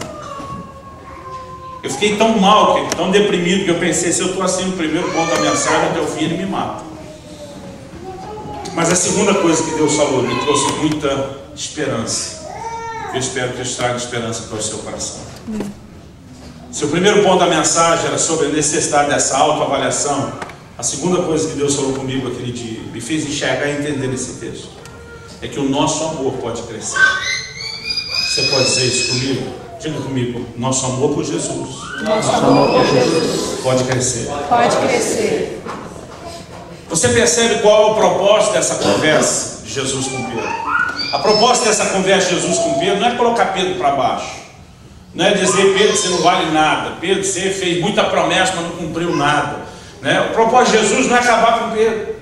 Eu fiquei tão mal, tão deprimido, que eu pensei: se eu estou assim no primeiro ponto da mensagem, até o fim ele me mata. Mas a segunda coisa que Deus falou me trouxe muita esperança. Eu espero que eu traga esperança para o seu coração. Se o primeiro ponto da mensagem era sobre a necessidade dessa autoavaliação, a segunda coisa que Deus falou comigo aquele dia, me fez enxergar e entender esse texto, é que o nosso amor pode crescer. Você pode dizer isso comigo? Diga comigo: nosso amor por Jesus. Nosso amor por Jesus pode crescer. Pode crescer. Você percebe qual é o propósito dessa conversa de Jesus com Pedro? A proposta dessa conversa de Jesus com Pedro não é colocar Pedro para baixo, não é dizer: Pedro, você não vale nada, Pedro, você fez muita promessa, mas não cumpriu nada, O propósito de Jesus não é acabar com Pedro.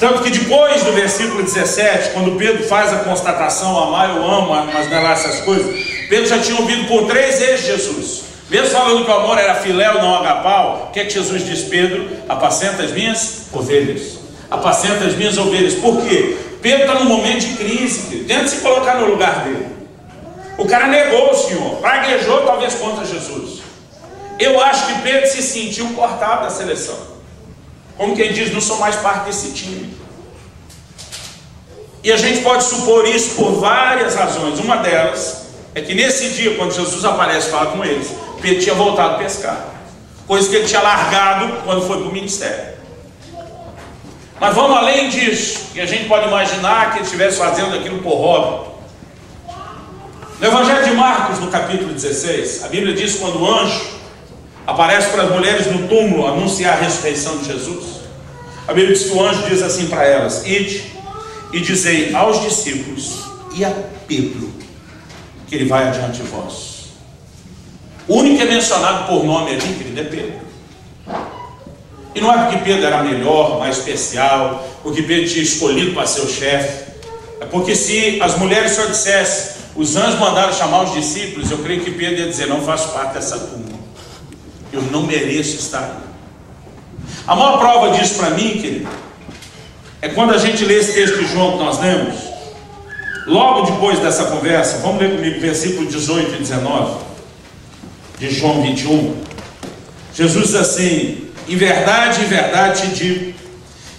Tanto que depois do versículo 17, quando Pedro faz a constatação: amar eu amo, mas não é lá essas coisas, Pedro já tinha ouvido por 3 vezes Jesus, mesmo falando que o amor era filéu, não agapau. O que é que Jesus diz? Pedro, apacenta as minhas ovelhas, apacenta as minhas ovelhas. Por quê? Pedro está num momento de crise, tenta se colocar no lugar dele. O cara negou o Senhor, praguejou talvez contra Jesus. Eu acho que Pedro se sentiu cortado da seleção, como quem diz: não sou mais parte desse time. E a gente pode supor isso por várias razões. Uma delas é que nesse dia, quando Jesus aparece e fala com eles, Pedro tinha voltado a pescar, coisa que ele tinha largado quando foi para o ministério. Mas vamos além disso, e a gente pode imaginar que ele estivesse fazendo aquilo por hobby. No Evangelho de Marcos, no capítulo 16, a Bíblia diz que quando o anjo aparece para as mulheres no túmulo anunciar a ressurreição de Jesus, a Bíblia diz que o anjo diz assim para elas: ide e dizei aos discípulos e a Pedro que ele vai adiante de vós. O único que é mencionado por nome ali, querido, é Pedro. E não é porque Pedro era melhor, mais especial, porque Pedro tinha escolhido para ser o chefe. É porque se as mulheres só dissessem, os anjos mandaram chamar os discípulos, eu creio que Pedro ia dizer: não faço parte dessa turma, eu não mereço estar aí. A maior prova disso para mim, querido, é quando a gente lê esse texto de João que nós lemos, logo depois dessa conversa. Vamos ler comigo versículo 18 e 19 de João 21. Jesus diz assim: em verdade te digo,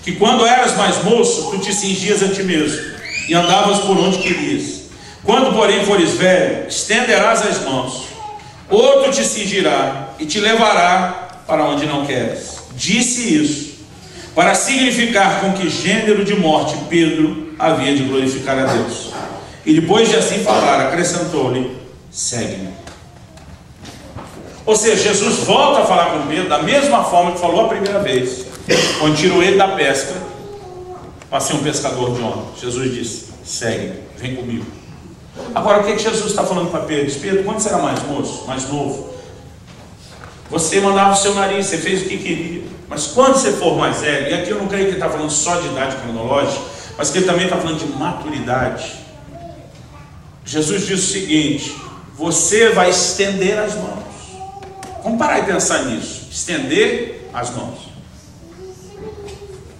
que quando eras mais moço, tu te cingias a ti mesmo, e andavas por onde querias. Quando, porém, fores velho, estenderás as mãos, outro te cingirá, e te levará para onde não queres. Disse isso para significar com que gênero de morte Pedro havia de glorificar a Deus. E depois de assim falar, acrescentou-lhe: segue-me. Ou seja, Jesus volta a falar com Pedro da mesma forma que falou a primeira vez, quando tirou ele da pesca para ser um pescador de homens. Jesus disse: segue-me, vem comigo. Agora, o que Jesus está falando para Pedro? Diz: Pedro, quando você era mais moço, mais novo, você mandava o seu nariz, você fez o que queria. Mas quando você for mais velho, e aqui eu não creio que ele está falando só de idade cronológica, mas que ele também está falando de maturidade. Jesus disse o seguinte: você vai estender as mãos. Vamos parar e pensar nisso. Estender as mãos.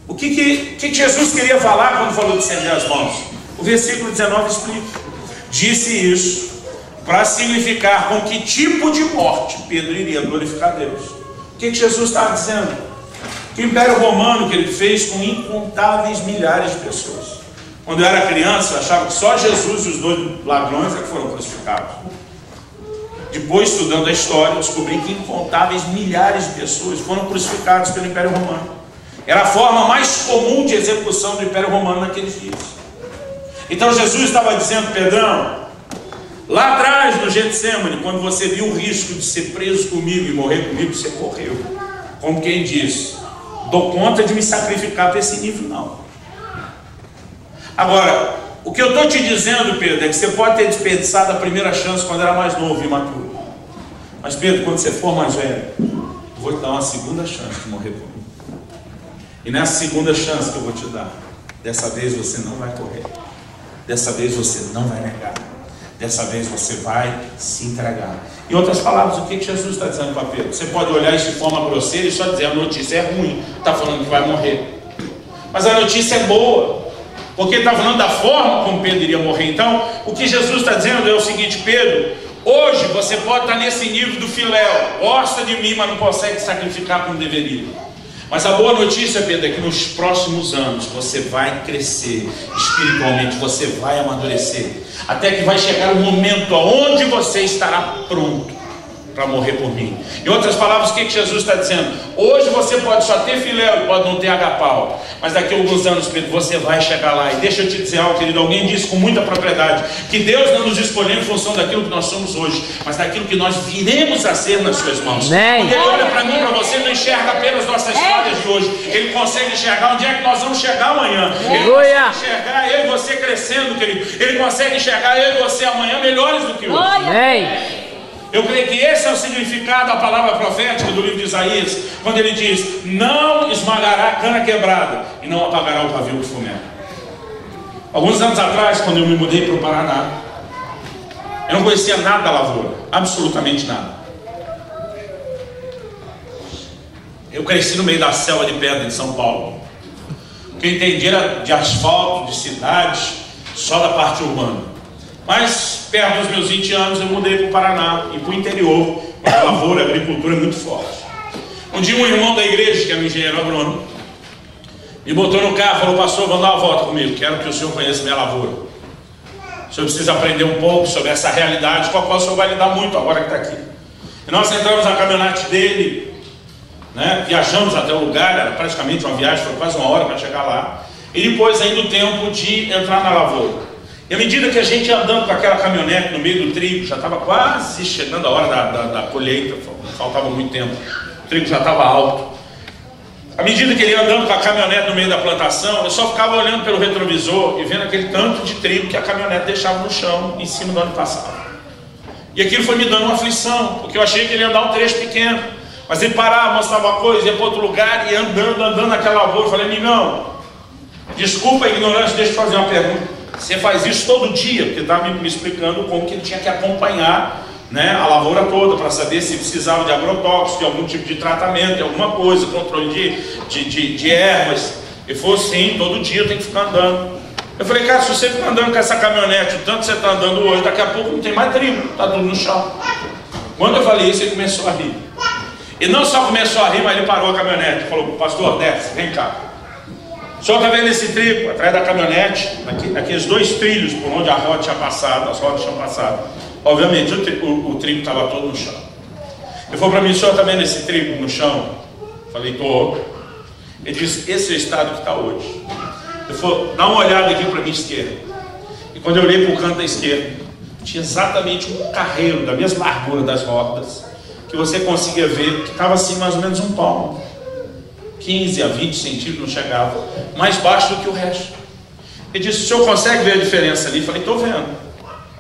O que Jesus queria falar quando falou de estender as mãos? O versículo 19 explica. Disse isso para significar com que tipo de morte Pedro iria glorificar a Deus. O que Jesus estava dizendo? Que o Império Romano que ele fez com incontáveis milhares de pessoas. Quando eu era criança, eu achava que só Jesus e os dois ladrões é que foram crucificados. Depois, estudando a história, eu descobri que incontáveis milhares de pessoas foram crucificadas pelo Império Romano. Era a forma mais comum de execução do Império Romano naqueles dias. Então Jesus estava dizendo: Pedrão, lá atrás no Getsemane, quando você viu o risco de ser preso comigo e morrer comigo, você correu. Como quem diz: dou conta de me sacrificar para esse nível, não. Agora, o que eu estou te dizendo, Pedro, é que você pode ter desperdiçado a primeira chance quando era mais novo e imaturo. Mas Pedro, quando você for mais velho, eu vou te dar uma segunda chance de morrer por mim. E nessa segunda chance que eu vou te dar, dessa vez você não vai correr. Dessa vez você não vai negar. Dessa vez você vai se entregar. Em outras palavras, o que Jesus está dizendo para Pedro? Você pode olhar isso de forma grosseira e só dizer: a notícia é ruim, está falando que vai morrer. Mas a notícia é boa, porque ele está falando da forma como Pedro iria morrer. Então, o que Jesus está dizendo é o seguinte: Pedro, hoje você pode estar nesse nível do filéu, gosta de mim, mas não consegue sacrificar como deveria. Mas a boa notícia, Pedro, é que nos próximos anos você vai crescer espiritualmente, você vai amadurecer, até que vai chegar o momento onde você estará pronto para morrer por mim. Em outras palavras, o que Jesus está dizendo? Hoje você pode só ter filéu e pode não ter agapau, mas daqui a alguns anos, Pedro, você vai chegar lá. E deixa eu te dizer algo, querido, alguém disse com muita propriedade que Deus não nos escolheu em função daquilo que nós somos hoje, mas daquilo que nós viremos a ser nas suas mãos. Quando Ele olha para mim, para você, não enxerga apenas nossas falhas de hoje, Ele consegue enxergar onde é que nós vamos chegar amanhã. Ele consegue enxergar eu e você crescendo, querido. Ele consegue enxergar eu e você amanhã melhores do que hoje. Eu creio que esse é o significado da palavra profética do livro de Isaías, quando ele diz: não esmagará a cana quebrada e não apagará o pavio de fumega. Alguns anos atrás, quando eu me mudei para o Paraná, eu não conhecia nada da lavoura, absolutamente nada. Eu cresci no meio da selva de pedra de São Paulo. O que eu entendi era de asfalto, de cidades, só da parte urbana. Mas perto dos meus 20 anos eu mudei para o Paraná e para o interior, onde a lavoura, a agricultura é muito forte. Um dia um irmão da igreja, que era um engenheiro agrônomo, me botou no carro e falou: pastor, vamos dar uma volta comigo, quero que o senhor conheça minha lavoura. O senhor precisa aprender um pouco sobre essa realidade com a qual o senhor vai lidar muito agora que está aqui. E nós entramos na caminhonete dele, né? Viajamos até o lugar, era praticamente uma viagem, foi quase uma hora para chegar lá. E depois ainda o tempo de entrar na lavoura. E à medida que a gente ia andando com aquela caminhonete no meio do trigo, já estava quase chegando a hora da colheita, faltava muito tempo, o trigo já estava alto. À medida que ele ia andando com a caminhonete no meio da plantação, eu só ficava olhando pelo retrovisor e vendo aquele tanto de trigo que a caminhonete deixava no chão, em cima de onde passava. E aquilo foi me dando uma aflição, porque eu achei que ele ia andar um trecho pequeno. Mas ele parava, mostrava uma coisa, ia para outro lugar, e andando naquela lavoura. Eu falei, amigão, desculpa a ignorância, deixa eu fazer uma pergunta. Você faz isso todo dia? Porque estava me explicando como que ele tinha que acompanhar, né, a lavoura toda, para saber se precisava de agrotóxico, de algum tipo de tratamento, de alguma coisa, controle de ervas. Ele falou, sim, todo dia eu tenho que ficar andando. Eu falei, cara, se você ficar andando com essa caminhonete, o tanto que você está andando hoje, daqui a pouco não tem mais trigo, está tudo no chão. Quando eu falei isso, ele começou a rir. E não só começou a rir, mas ele parou a caminhonete e falou, pastor, desce, vem cá. O senhor está vendo esse trigo atrás da caminhonete, aqueles 2 trilhos por onde a roda tinha passado, as rodas tinham passado. Obviamente o trigo estava todo no chão. Ele falou para mim, o senhor está vendo esse trigo no chão? Eu falei, estou. Ele disse, esse é o estado que está hoje. Ele falou, dá uma olhada aqui para a minha esquerda. E quando eu olhei para o canto da esquerda, tinha exatamente um carreiro da mesma largura das rodas, que você conseguia ver que estava assim mais ou menos um palmo. 15 a 20 centímetros, não chegava, mais baixo do que o resto. Ele disse, o senhor consegue ver a diferença ali? Eu falei, estou vendo.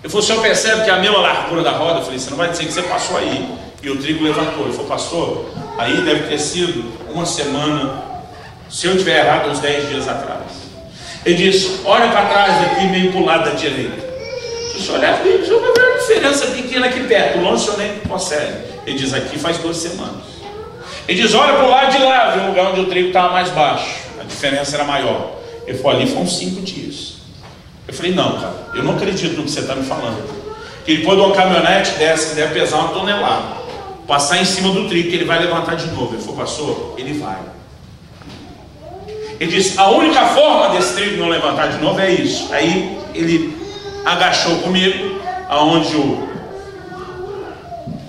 Ele falou, o senhor percebe que é a mesma largura da roda? Eu falei, você não vai dizer que você passou aí. E o trigo levantou. Ele falou, pastor, aí deve ter sido uma semana, se eu tiver errado, uns 10 dias atrás. Ele disse, olha para trás aqui, meio para o lado da direita. Se eu olhar, o senhor vai ver uma diferença pequena aqui perto, longe o senhor nem consegue. Ele diz, aqui faz 2 semanas. Ele diz, olha para o lado de lá, viu, o lugar onde o trigo estava mais baixo. A diferença era maior. Ele falou, ali foram 5 dias. Eu falei, não, cara, eu não acredito no que você está me falando. Que ele pôs uma caminhonete dessa que deve pesar 1 tonelada, passar em cima do trigo, que ele vai levantar de novo. Ele falou, pastor, ele vai. Ele disse, a única forma desse trigo não levantar de novo é isso. Aí ele agachou comigo, aonde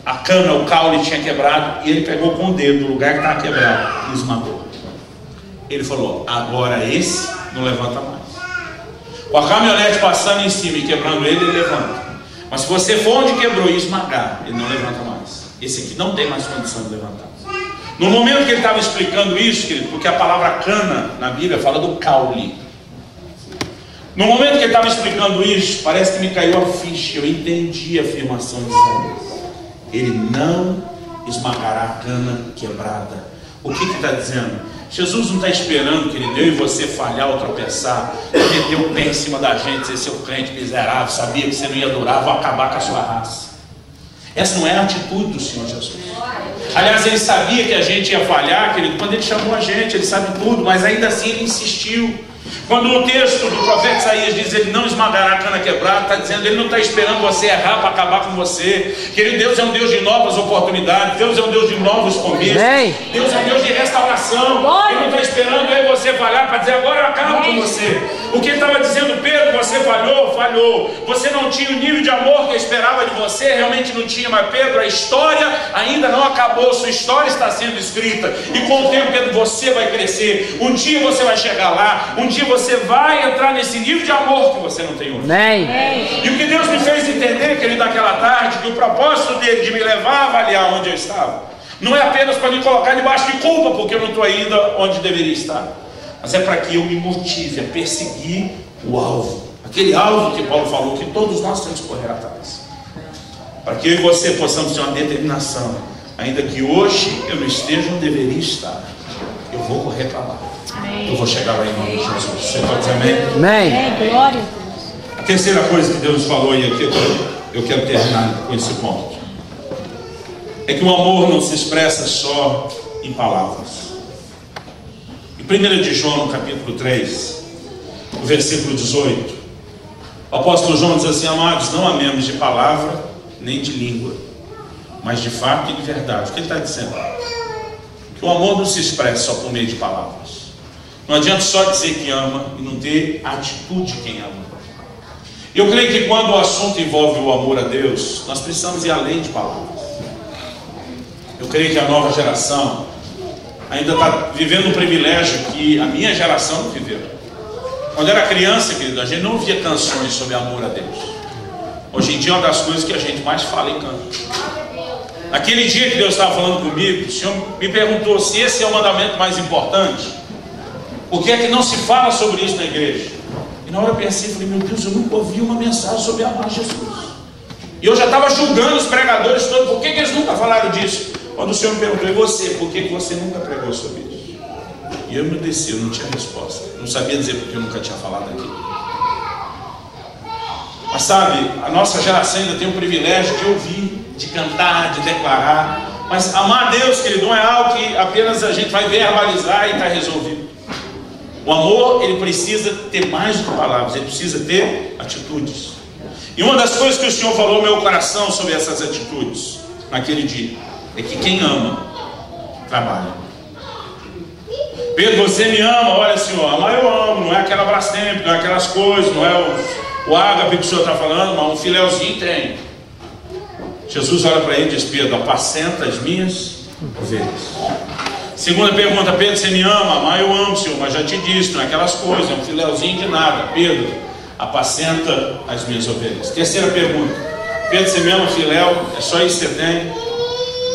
a cana, o caule tinha quebrado, e ele pegou com o dedo do lugar que estava quebrado e esmagou. Ele falou, agora esse não levanta mais. Com a caminhonete passando em cima e quebrando ele, ele levanta. Mas se você for onde quebrou e esmagar, ele não levanta mais. Esse aqui não tem mais condição de levantar. No momento que ele estava explicando isso, querido, porque a palavra cana na Bíblia fala do caule. No momento que ele estava explicando isso, parece que me caiu a ficha. Eu entendi a afirmação de Isaías. Ele não esmagará a cana quebrada. O que está dizendo? Jesus não está esperando que ele deu e você falhar ou tropeçar, meter o pé em cima da gente, ser seu crente miserável, sabia que você não ia durar, vou acabar com a sua raça. Essa não é a atitude do Senhor Jesus. Aliás, ele sabia que a gente ia falhar, querido, quando ele chamou a gente, ele sabe tudo, mas ainda assim ele insistiu. Quando o texto do profeta Isaías diz, ele não esmagará a cana quebrada, está dizendo, ele não está esperando você errar para acabar com você. Querido, Deus é um Deus de novas oportunidades, Deus é um Deus de novos começos, Deus é um Deus de restauração. Ele não está esperando eu e você falhar para dizer, agora eu acabo com você. O que ele estava dizendo, Pedro, você falhou, você não tinha o nível de amor que eu esperava de você, realmente não tinha, mas Pedro, a história ainda não acabou, sua história está sendo escrita, e com o tempo, Pedro, você vai crescer, um dia você vai chegar lá, um dia você vai entrar nesse nível de amor que você não tem hoje. E o que Deus me fez entender, querido, naquela tarde, que o propósito dele de me levar a avaliar onde eu estava, não é apenas para me colocar debaixo de culpa, porque eu não estou ainda onde deveria estar, mas é para que eu me motive a perseguir o alvo, aquele alvo que Paulo falou, que todos nós temos que correr atrás, para que eu e você possamos ter uma determinação, ainda que hoje eu não esteja onde deveria estar, eu vou correr para lá. Eu vou chegar lá em nome de Jesus. Você pode dizer amém? Amém. Glória. A terceira coisa que Deus nos falou, e aqui eu quero terminar com esse ponto, é que o amor não se expressa só em palavras. Em 1 de João, no capítulo 3, no versículo 18, o apóstolo João diz assim, amados, não amemos de palavra nem de língua, mas de fato e de verdade. O que ele está dizendo? Que o amor não se expressa só por meio de palavras. Não adianta só dizer que ama e não ter a atitude de quem ama. Eu creio que quando o assunto envolve o amor a Deus, nós precisamos ir além de palavras. Eu creio que a nova geração ainda está vivendo um privilégio que a minha geração não viveu. Quando eu era criança, querido, a gente não ouvia canções sobre amor a Deus. Hoje em dia é uma das coisas que a gente mais fala e canta. Naquele dia que Deus estava falando comigo, o Senhor me perguntou se esse é o mandamento mais importante. Por que é que não se fala sobre isso na igreja? E na hora eu pensei, falei, meu Deus, eu nunca ouvi uma mensagem sobre amar Jesus. E eu já estava julgando os pregadores todos, por que eles nunca falaram disso? Quando o Senhor me perguntou, e você, por que você nunca pregou sobre isso? E eu me desci, eu não tinha resposta. Não sabia dizer porque eu nunca tinha falado aqui. Mas sabe, a nossa geração ainda tem o privilégio de ouvir, de cantar, de declarar. Mas amar a Deus, querido, não é algo que apenas a gente vai verbalizar e está resolvido. O amor, ele precisa ter mais do que palavras, ele precisa ter atitudes. E uma das coisas que o Senhor falou no meu coração sobre essas atitudes, naquele dia, é que quem ama, trabalha. Pedro, você me ama? Olha, Senhor, amar eu amo, não é aquela Brastemp, não é aquelas coisas, não é o ágape que o Senhor está falando, mas um filéuzinho tem. Jesus olha para ele e diz, Pedro, apacenta as minhas ovelhas. Segunda pergunta, Pedro, você me ama? Amar eu amo, Senhor, mas já te disse, não é aquelas coisas, é um filéuzinho de nada. Pedro, apacenta as minhas ovelhas. Terceira pergunta, Pedro, você me ama, filéu? É só isso que você tem?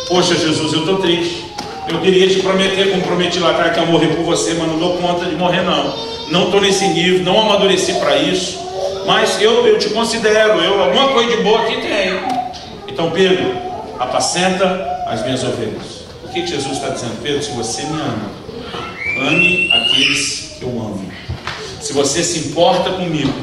Poxa, Jesus, eu estou triste. Eu queria te prometer, como prometi lá atrás, que eu morrer por você, mas não dou conta de morrer não. Não estou nesse nível, não amadureci para isso. Mas eu te considero, alguma coisa de boa aqui tem. Então, Pedro, apacenta as minhas ovelhas. O que Jesus está dizendo? Pedro, se você me ama, ame aqueles que eu amo. Se você se importa comigo,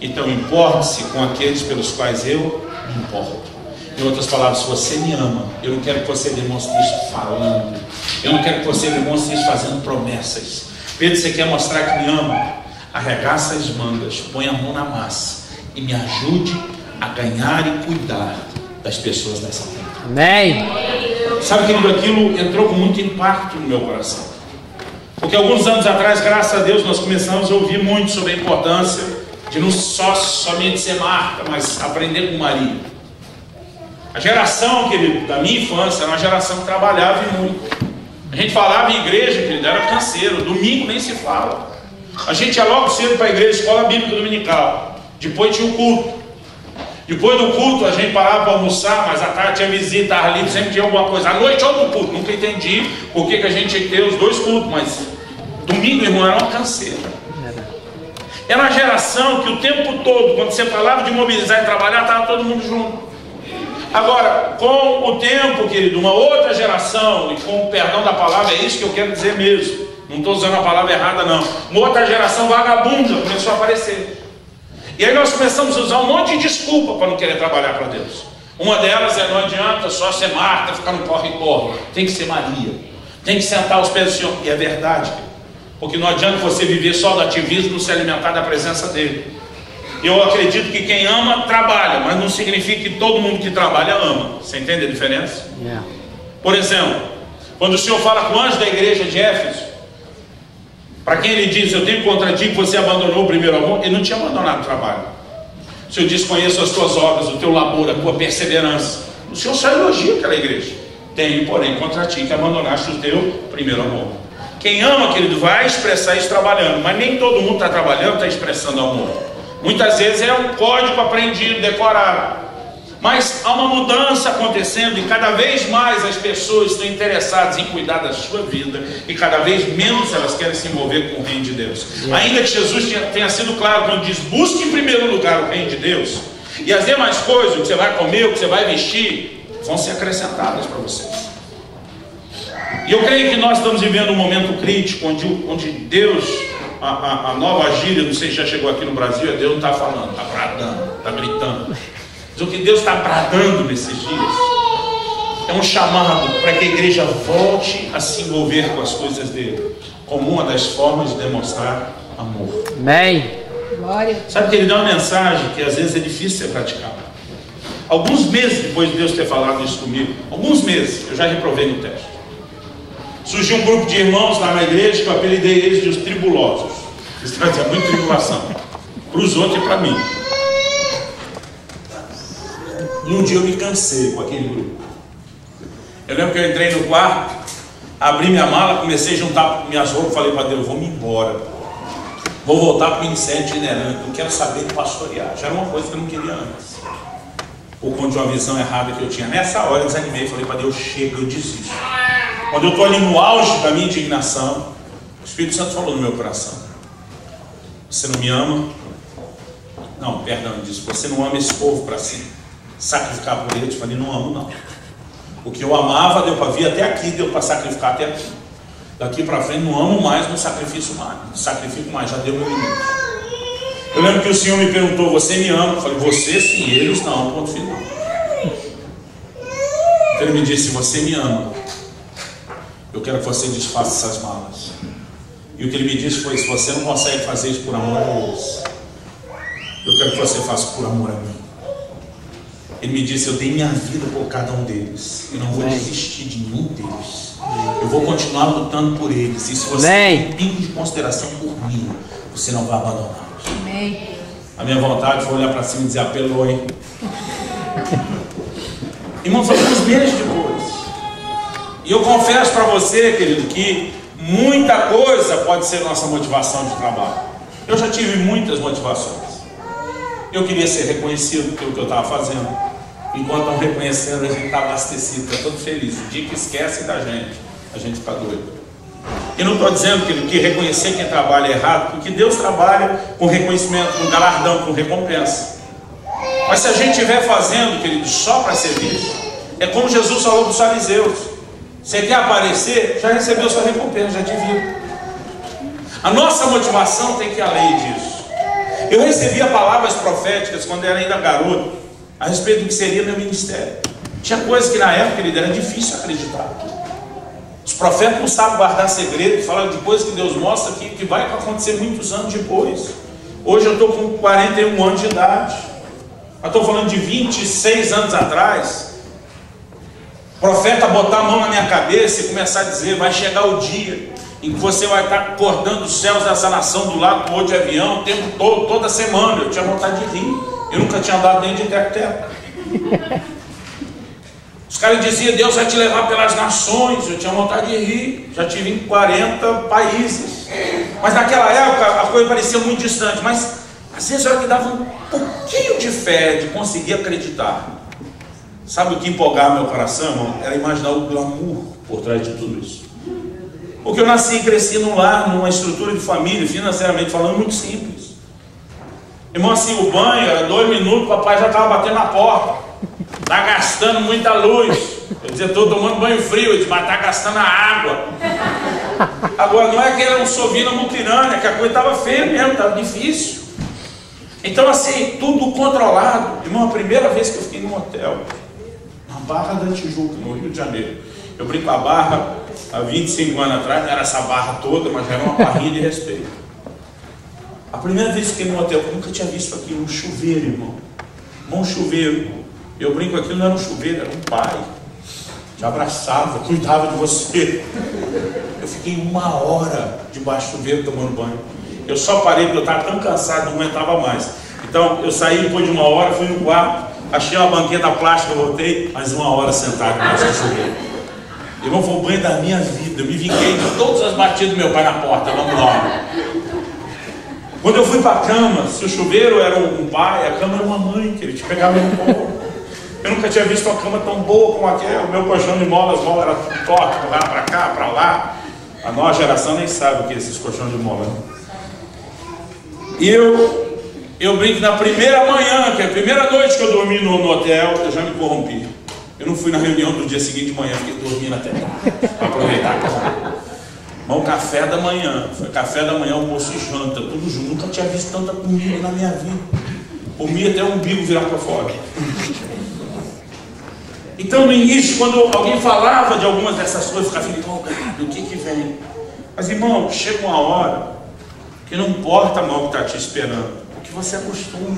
então importe-se com aqueles pelos quais eu me importo. Em outras palavras, se você me ama, eu não quero que você demonstre isso falando. Eu não quero que você demonstre isso fazendo promessas. Pedro, você quer mostrar que me ama? Arregaça as mangas, põe a mão na massa e me ajude a ganhar e cuidar das pessoas dessa terra. Amém. Sabe, querido, aquilo entrou com muito impacto no meu coração. Porque alguns anos atrás, graças a Deus, nós começamos a ouvir muito sobre a importância de não somente ser Marta, mas aprender com Maria. A geração, querido, da minha infância era uma geração que trabalhava e muito. A gente falava em igreja, querido, era canseiro. Domingo nem se fala. A gente ia logo cedo para a igreja, escola bíblica dominical. Depois tinha o culto. Depois do culto a gente parava para almoçar, mas à tarde tinha visita, ali sempre tinha alguma coisa. À noite outro culto. Nunca entendi por que a gente tinha que ter os dois cultos, mas domingo, irmão, era uma canseira. Era uma geração que o tempo todo, quando você falava de mobilizar e trabalhar, estava todo mundo junto. Agora, com o tempo, querido, uma outra geração, e com o perdão da palavra, é isso que eu quero dizer mesmo. Não estou usando a palavra errada, não. Uma outra geração vagabunda começou a aparecer. E aí nós começamos a usar um monte de desculpa para não querer trabalhar para Deus. Uma delas é, não adianta só ser Marta, ficar no corre-corre. Tem que ser Maria. Tem que sentar aos pés do Senhor. E é verdade. Porque não adianta você viver só do ativismo, não se alimentar da presença dele. Eu acredito que quem ama, trabalha. Mas não significa que todo mundo que trabalha ama. Você entende a diferença? Yeah. Por exemplo, quando o Senhor fala com o anjo da igreja de Éfeso, para quem ele diz, eu tenho contra ti que você abandonou o primeiro amor, ele não tinha abandonado o trabalho. O Senhor diz, conheço as tuas obras, o teu labor, a tua perseverança. O Senhor só elogia aquela igreja. Tenho, porém, contra ti que abandonaste o teu primeiro amor. Quem ama, querido, vai expressar isso trabalhando, mas nem todo mundo está trabalhando, está expressando amor. Muitas vezes é um código aprendido, decorado. Mas há uma mudança acontecendo e cada vez mais as pessoas estão interessadas em cuidar da sua vida e cada vez menos elas querem se envolver com o reino de Deus. Ainda que Jesus tenha sido claro quando diz, busque em primeiro lugar o reino de Deus, e as demais coisas, o que você vai comer, o que você vai vestir, vão ser acrescentadas para vocês. E eu creio que nós estamos vivendo um momento crítico onde Deus, a nova gíria, não sei se já chegou aqui no Brasil, é Deus não está falando, está bradando, está gritando. Mas o que Deus está bradando nesses dias é um chamado para que a igreja volte a se envolver com as coisas dele, como uma das formas de demonstrar amor. Amém. Glória. Sabe que ele dá uma mensagem que às vezes é difícil ser praticada. Alguns meses depois de Deus ter falado isso comigo, alguns meses, eu já reprovei no teste. Surgiu um grupo de irmãos lá na igreja que eu apelidei eles de os tribulosos. Eles traziam muita tribulação para os outros e para mim. E um dia eu me cansei com aquele grupo. Eu lembro que eu entrei no quarto, abri minha mala, comecei a juntar minhas roupas, falei para Deus, vou me embora. Vou voltar para o ministério itinerante, não quero saber de pastorear. Já era uma coisa que eu não queria antes. Por conta de uma visão errada que eu tinha. Nessa hora eu desanimei, falei para Deus, chega, eu desisto. Quando eu estou ali no auge da minha indignação, o Espírito Santo falou no meu coração, você não me ama? Não, perdão, ele disse, você não ama esse povo para se sacrificar por ele? Eu falei, não amo não. O que eu amava deu para vir até aqui, deu para sacrificar até aqui. Daqui para frente não amo mais, não sacrifico mais, já deu meu limite. Eu lembro que o Senhor me perguntou, você me ama? Eu falei, você sim, eles não, ponto final. Então ele me disse, você me ama, eu quero que você desfaça essas malas. E o que ele me disse foi, se você não consegue fazer isso por amor a eles, eu quero que você faça por amor a mim. Ele me disse, eu dei minha vida por cada um deles, eu não vou desistir de nenhum deles, eu vou continuar lutando por eles, e se você tem um pingo de consideração por mim, você não vai abandoná-los. A minha vontade foi olhar para cima e dizer, apelou, hein? Irmãos, alguns meses depois, e eu confesso para você, querido, que muita coisa pode ser nossa motivação de trabalho. Eu já tive muitas motivações. Eu queria ser reconhecido pelo que eu estava fazendo. Enquanto estão reconhecendo, a gente está abastecido, está todo feliz. O dia que esquece da gente, a gente fica doido. E não estou dizendo que reconhecer quem trabalha é errado, porque Deus trabalha com reconhecimento, com galardão, com recompensa. Mas se a gente estiver fazendo, querido, só para ser visto, é como Jesus falou para os fariseus: você quer aparecer, já recebeu sua recompensa, já te viu. A nossa motivação tem que ir além disso. Eu recebia palavras proféticas quando eu era ainda garoto, a respeito do que seria meu ministério. Tinha coisas que na época, querido, era difícil acreditar. Os profetas não sabem guardar segredo, falam de coisas que Deus mostra que vai acontecer muitos anos depois. Hoje eu estou com 41 anos de idade. Eu estou falando de 26 anos atrás. O profeta botar a mão na minha cabeça e começar a dizer: vai chegar o dia em que você vai estar acordando os céus dessa nação do lado do outro de avião o tempo todo, toda semana. Eu tinha vontade de rir. Eu nunca tinha andado nem de teco-teco. Os caras diziam: Deus vai te levar pelas nações. Eu tinha vontade de rir. Já tive em 40 países. Mas naquela época a coisa parecia muito distante. Mas às vezes era que dava um pouquinho de fé, de conseguir acreditar. Sabe o que empolgava meu coração, irmão? Era imaginar o glamour por trás de tudo isso. Porque eu nasci e cresci num lar, numa estrutura de família, financeiramente falando, muito simples. Irmão, assim, o banho era 2 minutos, o papai já estava batendo na porta. Está gastando muita luz. Eu dizia: estou tomando banho frio. Eu disse: mas está gastando a água. Agora, não é que era um sovina mutirânia, que a coisa estava feia mesmo, estava difícil. Então, assim, tudo controlado. Irmão, a primeira vez que eu fiquei num hotel, na Barra da Tijuca, no Rio de Janeiro. Eu brinco a Barra, há 25 anos atrás, não era essa barra toda, mas já era uma barrinha de respeito. A primeira vez que fiquei num hotel, eu nunca tinha visto aquilo, um chuveiro, irmão. Um chuveiro. Eu brinco, aquilo não era um chuveiro, era um pai. Te abraçava, cuidava de você. Eu fiquei 1 hora debaixo do chuveiro tomando banho. Eu só parei porque eu estava tão cansado, não aguentava mais. Então eu saí depois de 1 hora, fui no quarto, achei uma banqueta plástica, voltei, mais 1 hora sentado debaixo do chuveiro. Irmão, foi o banho da minha vida. Eu me vinguei de todas as batidas do meu pai na porta, vamos lá. Quando eu fui para a cama, se o chuveiro era um pai, a cama era uma mãe, que ele te pegava no colo. Eu nunca tinha visto uma cama tão boa como aquela. O meu colchão de mola, as molas eram tudo tortas, lá para cá, para lá. A nova geração nem sabe o que é esses colchões de mola. Né? E eu brinco, na primeira manhã, que é a primeira noite que eu dormi no hotel, eu já me corrompi. Eu não fui na reunião do dia seguinte de manhã, fiquei dormindo até para aproveitar a cama. Mas o café da manhã, foi café da manhã, almoço e janta, tudo junto. Nunca tinha visto tanta comida na minha vida. Comia até o umbigo virar para fora. Então, no início, quando alguém falava de algumas dessas coisas, eu ficava empolgado, o que vem? Mas, irmão, chega uma hora que não importa mal o que está te esperando, porque você acostuma.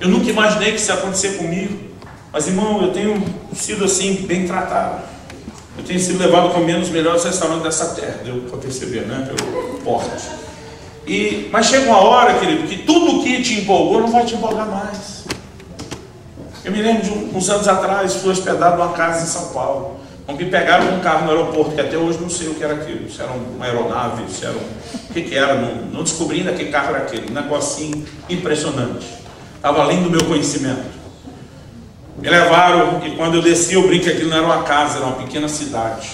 Eu nunca imaginei que isso ia acontecer comigo, mas, irmão, eu tenho sido assim, bem tratado. Eu tenho sido levado a comer nos melhores restaurantes dessa terra, deu para perceber, né, pelo porte. Mas chega uma hora, querido, que tudo que te empolgou não vai te empolgar mais. Eu me lembro de uns anos atrás, fui hospedado numa casa em São Paulo. Então, me pegaram com um carro no aeroporto, que até hoje não sei o que era aquilo. Se era uma aeronave, se era o que era, não descobri ainda que carro era aquele. Um negocinho impressionante. Estava além do meu conhecimento. Me levaram, e quando eu desci, eu brinco que aquilo não era uma casa, era uma pequena cidade.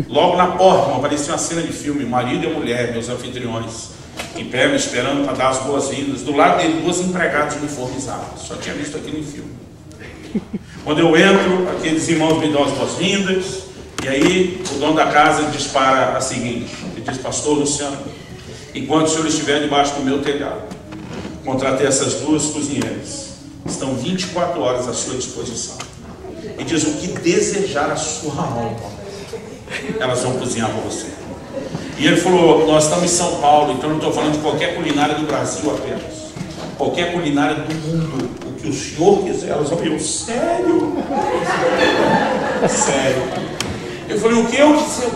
Logo na porta, aparecia uma cena de filme, marido e a mulher, meus anfitriões, em pé me esperando para dar as boas-vindas. Do lado dele, 2 empregados uniformizados. Só tinha visto aquilo em filme. Quando eu entro, aqueles irmãos me dão as boas-vindas, e aí o dono da casa dispara a seguinte, ele diz: pastor Luciano, enquanto o senhor estiver debaixo do meu telhado, contratei essas 2 cozinheiras, estão 24 horas à sua disposição, e diz: o que desejar a sua alma, elas vão cozinhar para você. E ele falou: nós estamos em São Paulo, então não estou falando de qualquer culinária do Brasil apenas, qualquer culinária do mundo, o que o senhor quiser. Elas vão. Eu: sério? Sério. Eu falei: o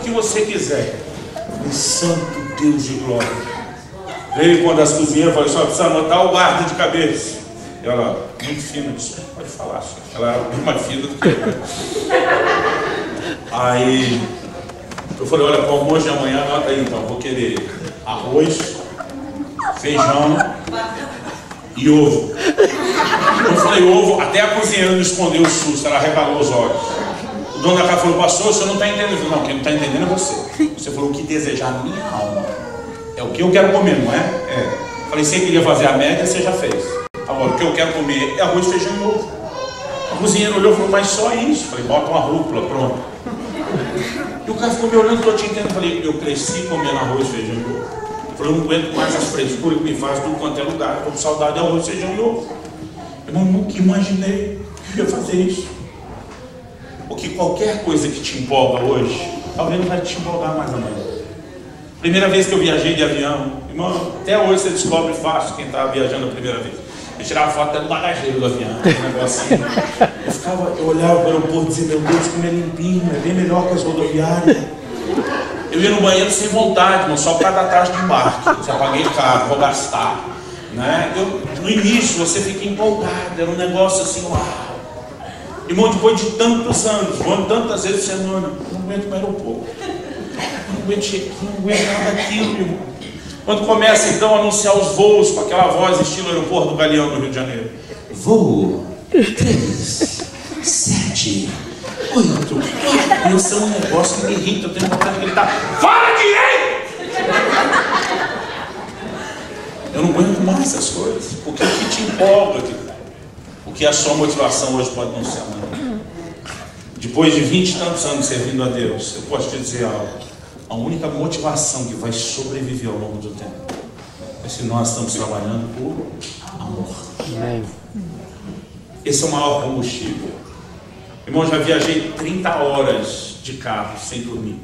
que você quiser. Eu falei: santo Deus de glória. Veio quando as cozinheiras falaram: só precisa anotar o guarda de cabeça. E ela, muito fina, disse: pode falar, senhor. Ela era bem mais fina do que eu. Aí eu falei: olha, para o almoço de amanhã, anota aí então, vou querer arroz, feijão e ovo. Eu falei ovo, até a cozinheira não escondeu o susto, ela regalou os olhos. O dono da casa falou: pastor, o senhor não está entendendo. Eu falei: não, quem não está entendendo é você. Você falou: o que desejar a minha alma. É o que eu quero comer, não é? É. Falei: você queria fazer a média, você já fez. Agora, o que eu quero comer é arroz, feijão e ovo. A cozinheira olhou e falou: mas só isso? Falei: bota uma rúcula, pronto. E o cara ficou me olhando, estou te entendendo. Eu falei: eu cresci comendo arroz, feijão e ovo. Eu falei: eu não aguento mais as frescuras que me faz tudo quanto é lugar. Estou com saudade de arroz, feijão e ovo. Eu nunca imaginei que eu ia fazer isso. Porque qualquer coisa que te empolga hoje, talvez não vai te empolgar mais amanhã. Primeira vez que eu viajei de avião, irmão, até hoje você descobre fácil quem estava viajando a primeira vez. Eu tirava foto até do bagageiro do avião, um negocinho. Eu olhava para o aeroporto e dizia: meu Deus, como é limpinho, é bem melhor que as rodoviárias. Eu ia no banheiro sem vontade, irmão, só para dar taxa de embarque. Eu já paguei caro, vou gastar. Né? No início você fica empolgado, era um negócio assim, uau. Irmão, depois de tantos anos, voando tantas vezes por semana, não aguento mais aeroporto. Não aguento check-in, não aguento nada daquilo, irmão. Quando começa então a anunciar os voos com aquela voz estilo aeroporto do Galeão no Rio de Janeiro. Voo 3, 7, 8, 4. Isso é um negócio que me irrita, eu tenho vontade de gritar: fala direito! Eu não aguento mais essas coisas, porque o que te empolga, o que é a sua motivação hoje pode não ser amanhã. Depois de 20 e tantos anos servindo a Deus, eu posso te dizer algo: a única motivação que vai sobreviver ao longo do tempo é se nós estamos trabalhando por amor. Esse é o maior combustível. Irmão, já viajei 30 horas de carro sem dormir.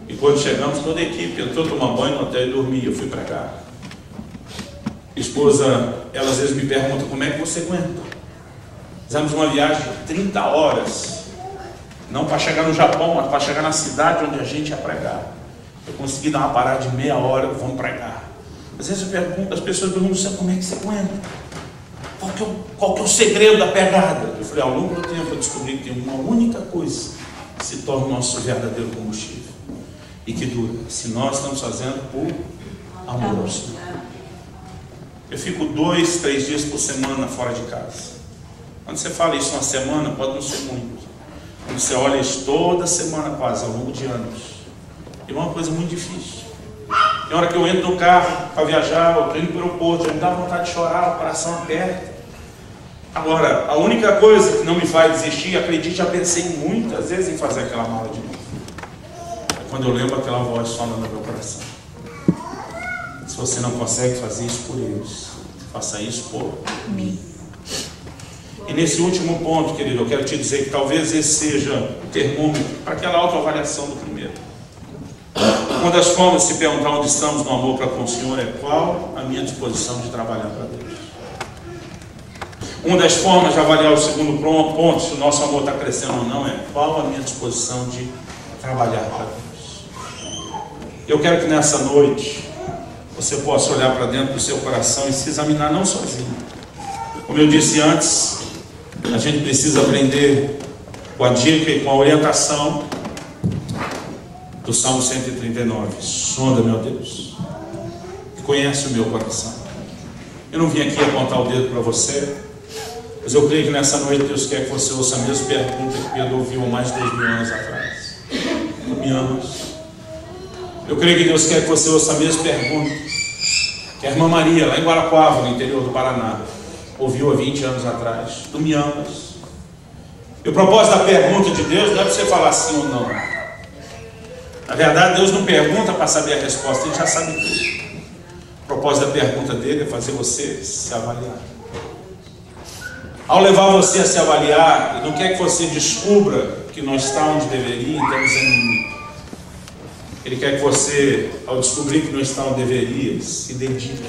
E quando chegamos, toda a equipe entrou tomar banho no hotel e dormia. Eu fui para cá. Esposa, ela às vezes me pergunta: como é que você aguenta? Fizemos uma viagem de 30 horas, não para chegar no Japão, mas para chegar na cidade onde a gente ia pregar. Eu consegui dar uma parada de meia hora, vamos pregar. Às vezes eu pergunto, as pessoas perguntam: como é que você aguenta? Qual que é o segredo da pegada? Eu falei: ao longo do tempo eu descobri que tem uma única coisa que se torna o nosso verdadeiro combustível e que dura, se nós estamos fazendo por amor ao Senhor. Eu fico 2, 3 dias por semana fora de casa. Quando você fala isso uma semana, pode não ser muito. Quando você olha isso toda semana quase, ao longo de anos, é uma coisa muito difícil. Tem hora que eu entro no carro para viajar, eu estou indo para o aeroporto, já me dá vontade de chorar, o coração aperta. Agora, a única coisa que não me faz desistir, acredite, já pensei muitas vezes em fazer aquela mala de novo. É quando eu lembro aquela voz falando no meu coração: se você não consegue fazer isso por eles, faça isso por mim. E nesse último ponto, querido, eu quero te dizer que talvez esse seja o termômetro para aquela autoavaliação do primeiro. Uma das formas de se perguntar onde estamos no amor para com o Senhor é: qual a minha disposição de trabalhar para Deus? Uma das formas de avaliar o segundo ponto, se o nosso amor está crescendo ou não, é: qual a minha disposição de trabalhar para Deus? Eu quero que nessa noite você possa olhar para dentro do seu coração e se examinar, não sozinho. Como eu disse antes, a gente precisa aprender com a dica e com a orientação do Salmo 139. Sonda, meu Deus, que conhece o meu coração. Eu não vim aqui apontar o dedo para você, mas eu creio que nessa noite Deus quer que você ouça a mesma pergunta que Pedro ouviu há mais de 2000 anos atrás. Tu me amas? Eu creio que Deus quer que você ouça a mesma pergunta que a irmã Maria, lá em Guarapuava, no interior do Paraná, ouviu há 20 anos atrás. Tu me amas? E o propósito da pergunta de Deus não é para você falar sim ou não. Na verdade, Deus não pergunta para saber a resposta, Ele já sabe tudo. O propósito da pergunta dele é fazer você se avaliar. Ao levar você a se avaliar, Ele não quer que você descubra que não está onde deveria, então desanime. Ele quer que você, ao descobrir que não está onde deveria, se dedique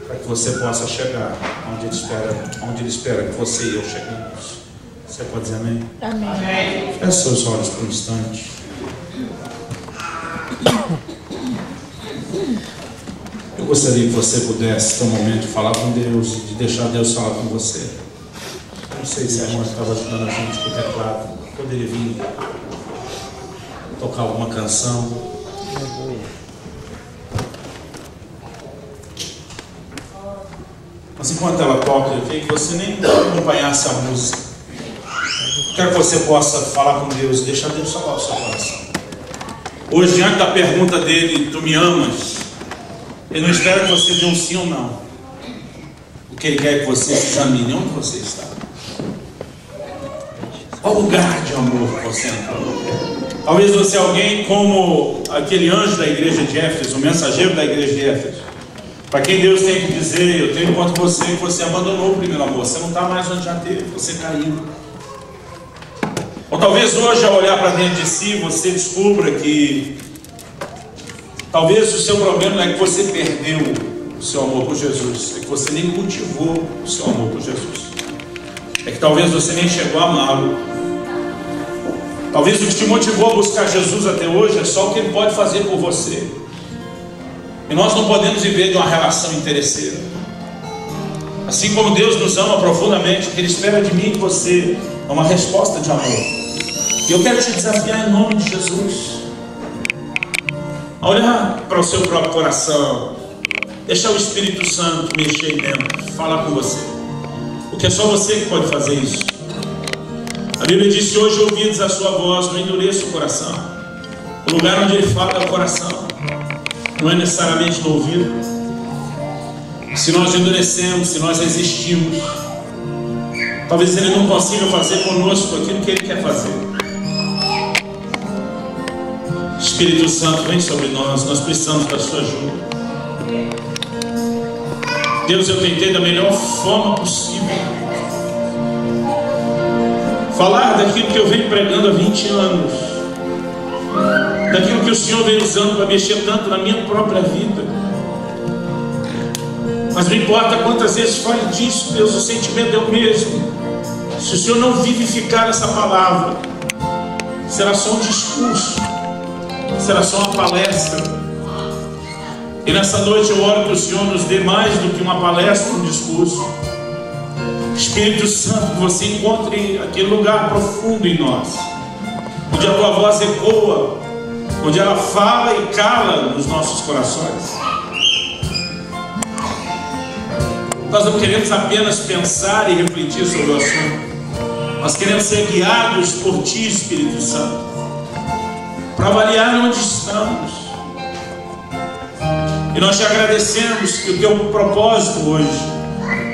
para que você possa chegar onde Ele espera que você e eu cheguemos. Você pode dizer amém? Amém. Feche seus olhos por um instante. Eu gostaria que você pudesse ter um momento de falar com Deus, de deixar Deus falar com você. Não sei se a irmã estava ajudando a gente com o teclado, poderia vir tocar alguma canção. Mas enquanto ela toca, eu queria que você nem acompanhasse a música. Quero que você possa falar com Deus, deixar Deus falar o seu coração. Hoje, diante da pergunta dele, tu me amas? Ele não espera que você dê um sim ou não. O que ele quer é que você se examine onde você está. Qual lugar de amor você entrou? Talvez você é alguém como aquele anjo da igreja de Éfeso, o mensageiro da igreja de Éfeso, para quem Deus tem que dizer: eu tenho contra você que você abandonou o primeiro amor, você não está mais onde já teve, você caiu. Ou talvez hoje, ao olhar para dentro de si, você descubra que talvez o seu problema não é que você perdeu o seu amor por Jesus, é que você nem cultivou o seu amor por Jesus, é que talvez você nem chegou a amá-lo. Talvez o que te motivou a buscar Jesus até hoje é só o que Ele pode fazer por você. E nós não podemos viver de uma relação interesseira. Assim como Deus nos ama profundamente, o que Ele espera de mim e de você é uma resposta de amor. E eu quero te desafiar em nome de Jesus a olhar para o seu próprio coração, deixar o Espírito Santo mexer aí dentro, falar com você, porque é só você que pode fazer isso. A Bíblia diz: se hoje ouvides a sua voz, não endureça o coração. O lugar onde Ele fala é o coração, não é necessariamente no ouvido. Se nós endurecemos, se nós resistimos, talvez Ele não consiga fazer conosco aquilo que Ele quer fazer. Espírito Santo, vem sobre nós precisamos da sua ajuda. Deus, eu tentei da melhor forma possível falar daquilo que eu venho pregando há 20 anos, daquilo que o Senhor vem usando para mexer tanto na minha própria vida. Mas não importa quantas vezes fale disso, Deus, o sentimento é o mesmo. Se o Senhor não vivificar essa palavra, será só um discurso, será só uma palestra. E nessa noite eu oro que o Senhor nos dê mais do que uma palestra, um discurso. Espírito Santo, que você encontre aquele lugar profundo em nós, onde a tua voz ecoa, onde ela fala e cala nos nossos corações. Nós não queremos apenas pensar e refletir sobre o assunto, nós queremos ser guiados por Ti, Espírito Santo, para avaliar onde estamos. E nós te agradecemos que o Teu propósito hoje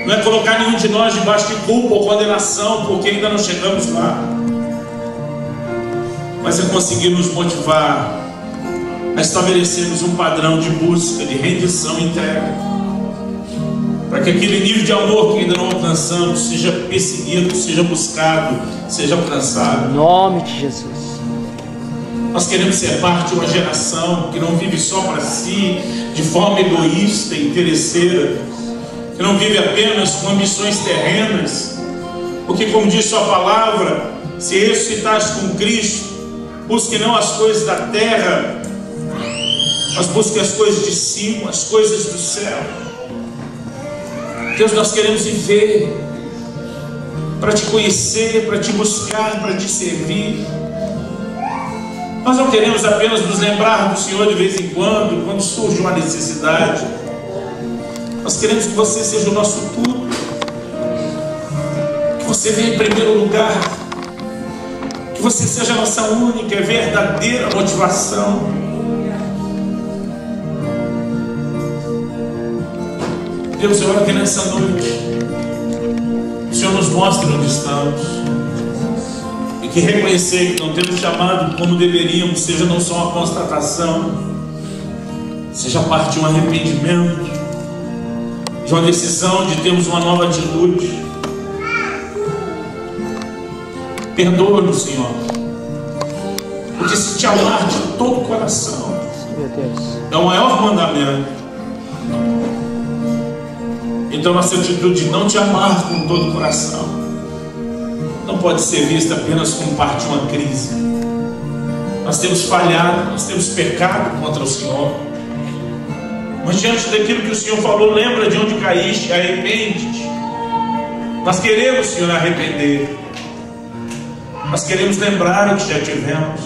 não é colocar nenhum de nós debaixo de culpa ou condenação, porque ainda não chegamos lá, mas é conseguir nos motivar a estabelecermos um padrão de busca, de rendição e entrega, para que aquele nível de amor que ainda não alcançamos seja perseguido, seja buscado, seja alcançado. Em nome de Jesus. Nós queremos ser parte de uma geração que não vive só para si, de forma egoísta e interesseira, que não vive apenas com ambições terrenas, porque, como diz sua palavra, se ressuscitaste com Cristo, busque não as coisas da terra, mas busque as coisas de cima, as coisas do céu. Deus, nós queremos viver para te conhecer, para te buscar, para te servir. Nós não queremos apenas nos lembrar do Senhor de vez em quando surge uma necessidade. Nós queremos que você seja o nosso tudo, que você venha em primeiro lugar, que você seja a nossa única e verdadeira motivação. Deus, eu oro que nessa noite o Senhor nos mostre onde estamos, e que reconhecer que não temos chamado como deveríamos seja não só uma constatação, seja parte de um arrependimento, de uma decisão de termos uma nova atitude. Perdoa-nos, Senhor, porque se te amar de todo o coração é o maior mandamento. Então nossa atitude de não te amar com todo o coração não pode ser vista apenas como parte de uma crise. Nós temos falhado, nós temos pecado contra o Senhor, mas diante daquilo que o Senhor falou, lembra de onde caíste, arrepende-te. Nós queremos, Senhor, arrepender. Nós queremos lembrar o que já tivemos.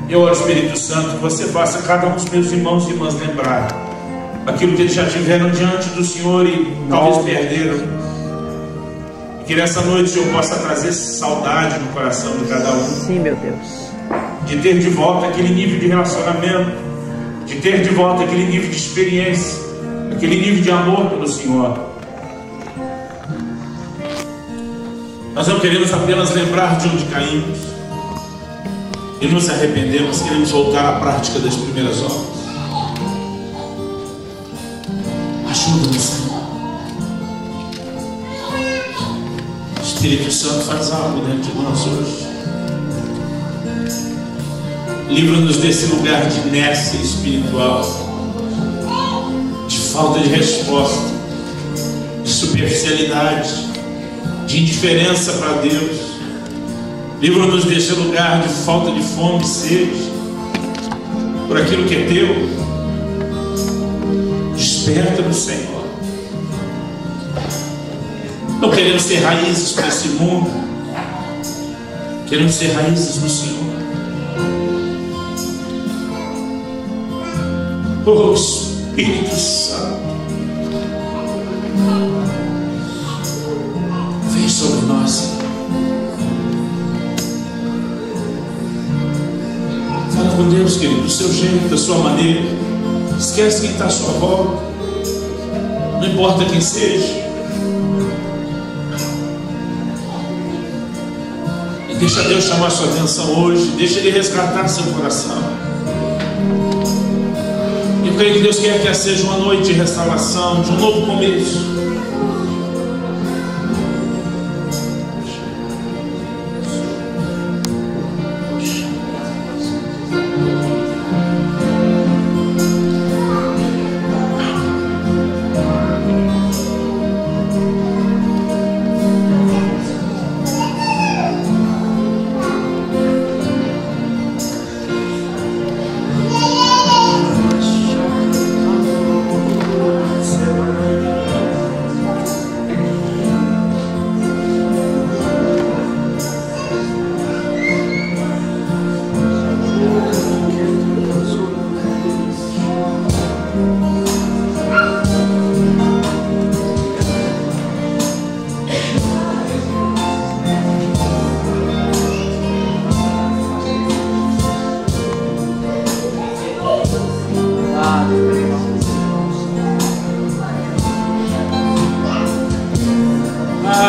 Eu oro, Espírito Santo, que você faça cada um dos meus irmãos e irmãs lembrar aquilo que eles já tiveram diante do Senhor e talvez perderam. E que nessa noite o Senhor possa trazer saudade no coração de cada um. Sim, meu Deus. De ter de volta aquele nível de relacionamento, de ter de volta aquele nível de experiência, aquele nível de amor pelo Senhor. Nós não queremos apenas lembrar de onde caímos e nos arrepender, nós queremos voltar à prática das primeiras obras. Ajuda-nos, Senhor. Espírito Santo, faz algo dentro de nós hoje. Livra-nos desse lugar de inércia espiritual, de falta de resposta, de superficialidade, de indiferença para Deus. Livra-nos desse lugar de falta de fome e sede por aquilo que é teu. Desperta-nos, Senhor. Não queremos ser raízes para esse mundo, queremos ser raízes no Senhor. Oh Espírito Santo, vem sobre nós, Senhor. Fala com Deus, querido, do seu jeito, da sua maneira. Esquece quem está à sua volta, não importa quem seja. E deixa Deus chamar sua atenção hoje, deixa Ele resgatar seu coração. Eu creio que Deus quer que essa seja uma noite de restauração, de um novo começo.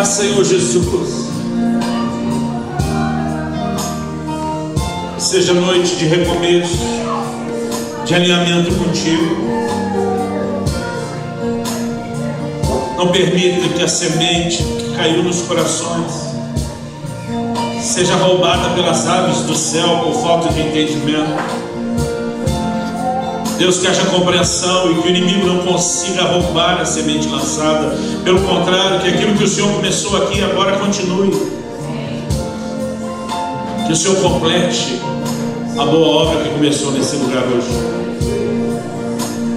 Senhor Jesus, seja noite de recomeço, de alinhamento contigo. Não permita que a semente que caiu nos corações seja roubada pelas aves do céu por falta de entendimento. Deus, que haja compreensão e que o inimigo não consiga roubar a semente lançada. Pelo contrário, que aquilo que o Senhor começou aqui agora continue. Que o Senhor complete a boa obra que começou nesse lugar hoje.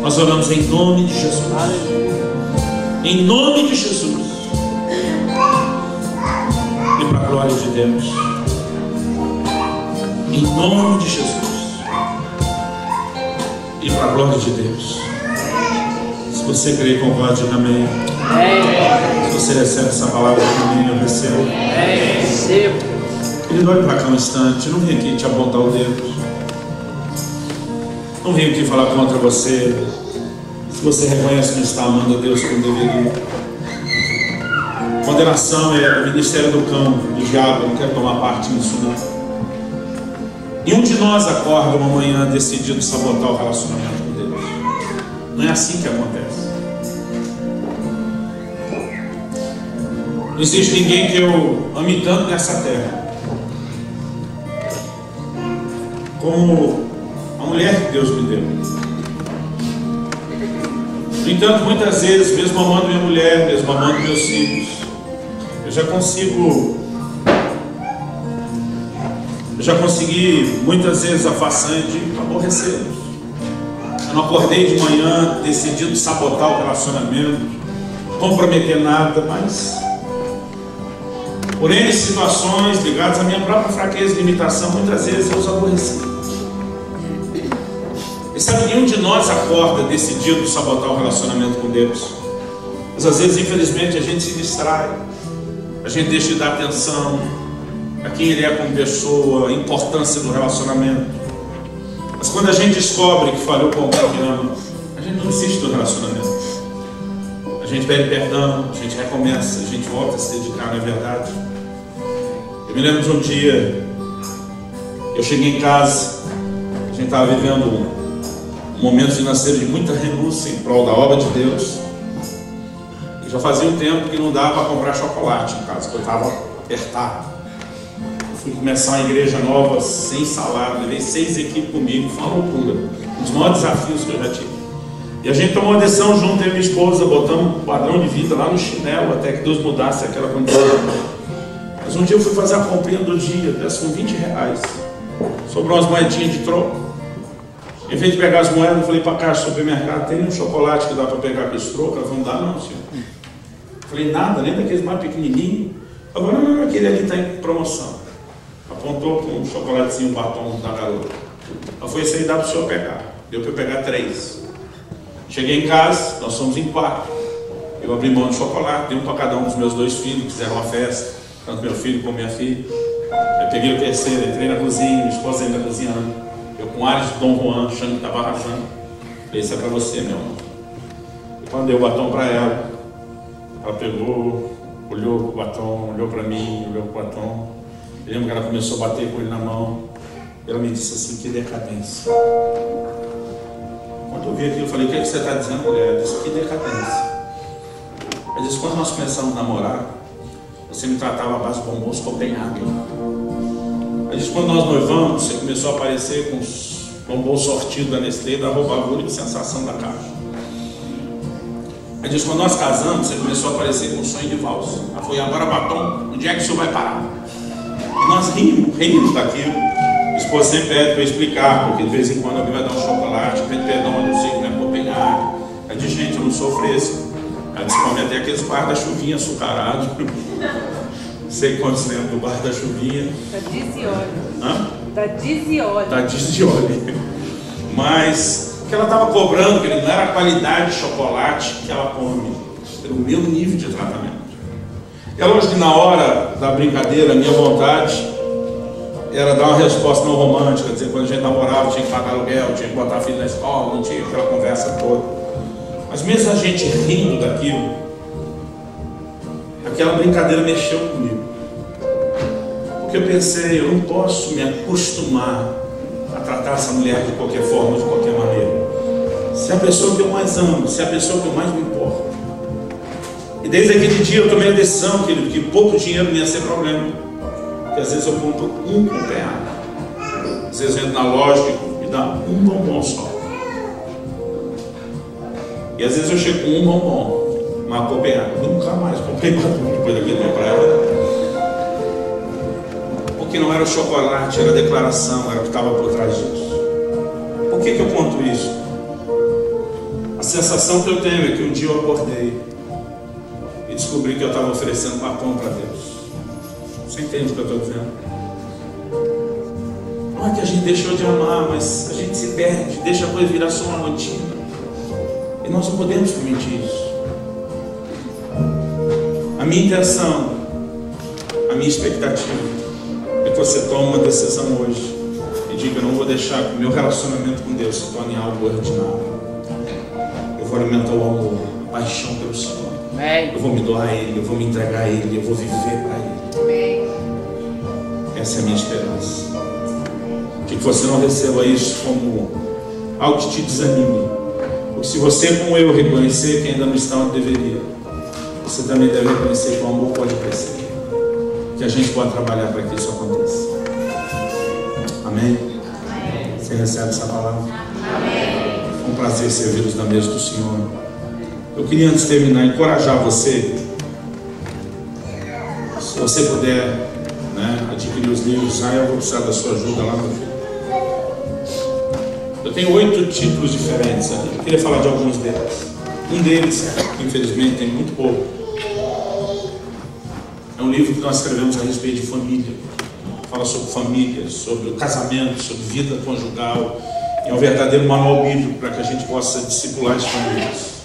Nós oramos em nome de Jesus. Em nome de Jesus. E para a glória de Deus. Em nome de Jesus. E para a glória de Deus. Se você crê, concorde, diga amém. Se você recebe essa palavra também, eu recebo. Querido, olhe para cá um instante. Não vim aqui te apontar o dedo. Não vim aqui falar contra você. Se você reconhece que não está amando a Deus como deveria. Condenação é o ministério do cão, do diabo. Eu não quero tomar parte nisso, não. Nenhum de nós acorda uma manhã decidido sabotar o relacionamento com Deus. Não é assim que acontece. Não existe ninguém que eu ame tanto nessa terra como a mulher que Deus me deu. No entanto, muitas vezes, mesmo amando minha mulher, mesmo amando meus filhos, eu já consegui muitas vezes a façanha de aborrecê-los. Eu não acordei de manhã decidido sabotar o relacionamento, comprometer nada, mas por N situações ligadas à minha própria fraqueza e limitação, muitas vezes eu os aborreci. E sabe, nenhum de nós acorda decidido sabotar o relacionamento com Deus. Mas às vezes, infelizmente, a gente se distrai. A gente deixa de dar atenção a quem ele é como pessoa, a importância do relacionamento. Mas quando a gente descobre que falhou com alguém que ama, a gente não desiste do relacionamento. A gente pede perdão, a gente recomeça, a gente volta a se dedicar, não é verdade? Eu me lembro de um dia, eu cheguei em casa, a gente estava vivendo um momento financeiro de muita renúncia em prol da obra de Deus. E já fazia um tempo que não dava para comprar chocolate em casa, que eu estava apertado. Eu fui começar uma igreja nova sem salário, levei 6 equipes comigo, foi uma loucura. Um dos maiores desafios que eu já tive. E a gente tomou uma decisão junto, eu e minha esposa, botamos um padrão de vida lá no chinelo, até que Deus mudasse aquela condição. Mas um dia eu fui fazer a comprinha do dia, com R$20. Sobrou umas moedinhas de troco. Em vez de pegar as moedas, eu falei para a caixa do supermercado: tem um chocolate que dá para pegar com esse troco? Ela falou: não dá não, senhor. Eu falei: nada, nem daqueles mais pequenininhos. Agora não, aquele ali está em promoção. Apontou com um chocolatezinho, um batom da garota. Ela foi: esse aí dá para o senhor pegar. Deu para eu pegar 3. Cheguei em casa, nós somos em 4. Eu abri mão de chocolate, dei um para cada um dos meus 2 filhos, fizeram uma festa, tanto meu filho como minha filha. Eu peguei o terceiro, entrei na cozinha, minha esposa ainda cozinhando. Eu com ares de Dom Juan, achando que estava arrasando. Falei: esse é para você, meu amor. Eu quando dei o batom para ela, ela pegou, olhou para o batom, olhou para mim, olhou para o batom. Eu lembro que ela começou a bater com ele na mão. Ela me disse assim: que decadência. Quando eu vi aquilo, eu falei: o que você está dizendo, mulher? Ela disse: que decadência. Ela disse: quando nós começamos a namorar, você me tratava a base de bombons Copenhague. Ela disse: quando nós noivamos, você começou a aparecer com os bombons sortidos da Nestlé, da Rouba e sensação da caixa. Ela disse: quando nós casamos, você começou a aparecer com o sonho de valsa. Ela falou: e agora, batom, onde é que o senhor vai parar? E nós rimos daquilo. A esposa sempre pede para eu explicar, porque de vez em quando alguém vai dar um chocolate, pede perdão, eu não sei que não é Copenhague. Ela disse: gente, eu não sou fresca. Ela disse: come até aqueles guarda-chuvinha açucarados. Sei quantos lembram do guarda-chuvinha. Da Dizioli. Hã? Da Dizioli. Da Dizioli. Mas o que ela estava cobrando, que não era a qualidade de chocolate que ela come, era o meu nível de tratamento. E é lógico que na hora da brincadeira, a minha vontade era dar uma resposta não romântica, dizer, quando a gente namorava tinha que pagar aluguel, tinha que botar filho na escola, não tinha aquela conversa toda. Mas mesmo a gente rindo daquilo, aquela brincadeira mexeu comigo. Porque eu pensei: eu não posso me acostumar a tratar essa mulher de qualquer forma, de qualquer maneira. Se é a pessoa que eu mais amo, se é a pessoa que eu mais me importo. E desde aquele dia eu tomei a decisão, querido, que pouco dinheiro não ia ser problema. Porque às vezes eu compro um Copenhague. Às vezes eu entro na loja e dá um bombom só. E às vezes eu chego com um bombom, uma Copenhague. Nunca mais comprei depois daquele tempo para ela. Porque não era o chocolate, era a declaração, era o que estava por trás disso. Por que eu conto isso? A sensação que eu tenho é que um dia eu acordei e descobri que eu estava oferecendo papão para Deus. Você entende o que eu estou dizendo? Não é que a gente deixou de amar, mas a gente se perde, deixa a coisa virar só uma rotina. E nós não podemos permitir isso. A minha intenção, a minha expectativa é que você tome uma decisão hoje e diga: eu não vou deixar que o meu relacionamento com Deus se torne algo ordinário. Eu vou alimentar o amor, a paixão pelo Senhor. Eu vou me doar a Ele, eu vou me entregar a Ele, eu vou viver para Ele. Essa é a minha esperança. Que você não receba isso como algo que te desanime. Porque se você, como eu, reconhecer que ainda não está onde deveria, você também deve reconhecer que o amor pode crescer, que a gente pode trabalhar para que isso aconteça. Amém? Você recebe essa palavra? Amém. Foi um prazer servi-los na mesa do Senhor. Eu queria, antes de terminar, encorajar você, se você puder, né, adquirir os livros. Eu vou precisar da sua ajuda lá no filho. Eu tenho 8 títulos diferentes ali. Eu queria falar de alguns deles. Um deles, infelizmente, tem muito pouco. É um livro que nós escrevemos a respeito de família. Fala sobre família, sobre o casamento, sobre vida conjugal. É um verdadeiro manual bíblico para que a gente possa discipular as famílias.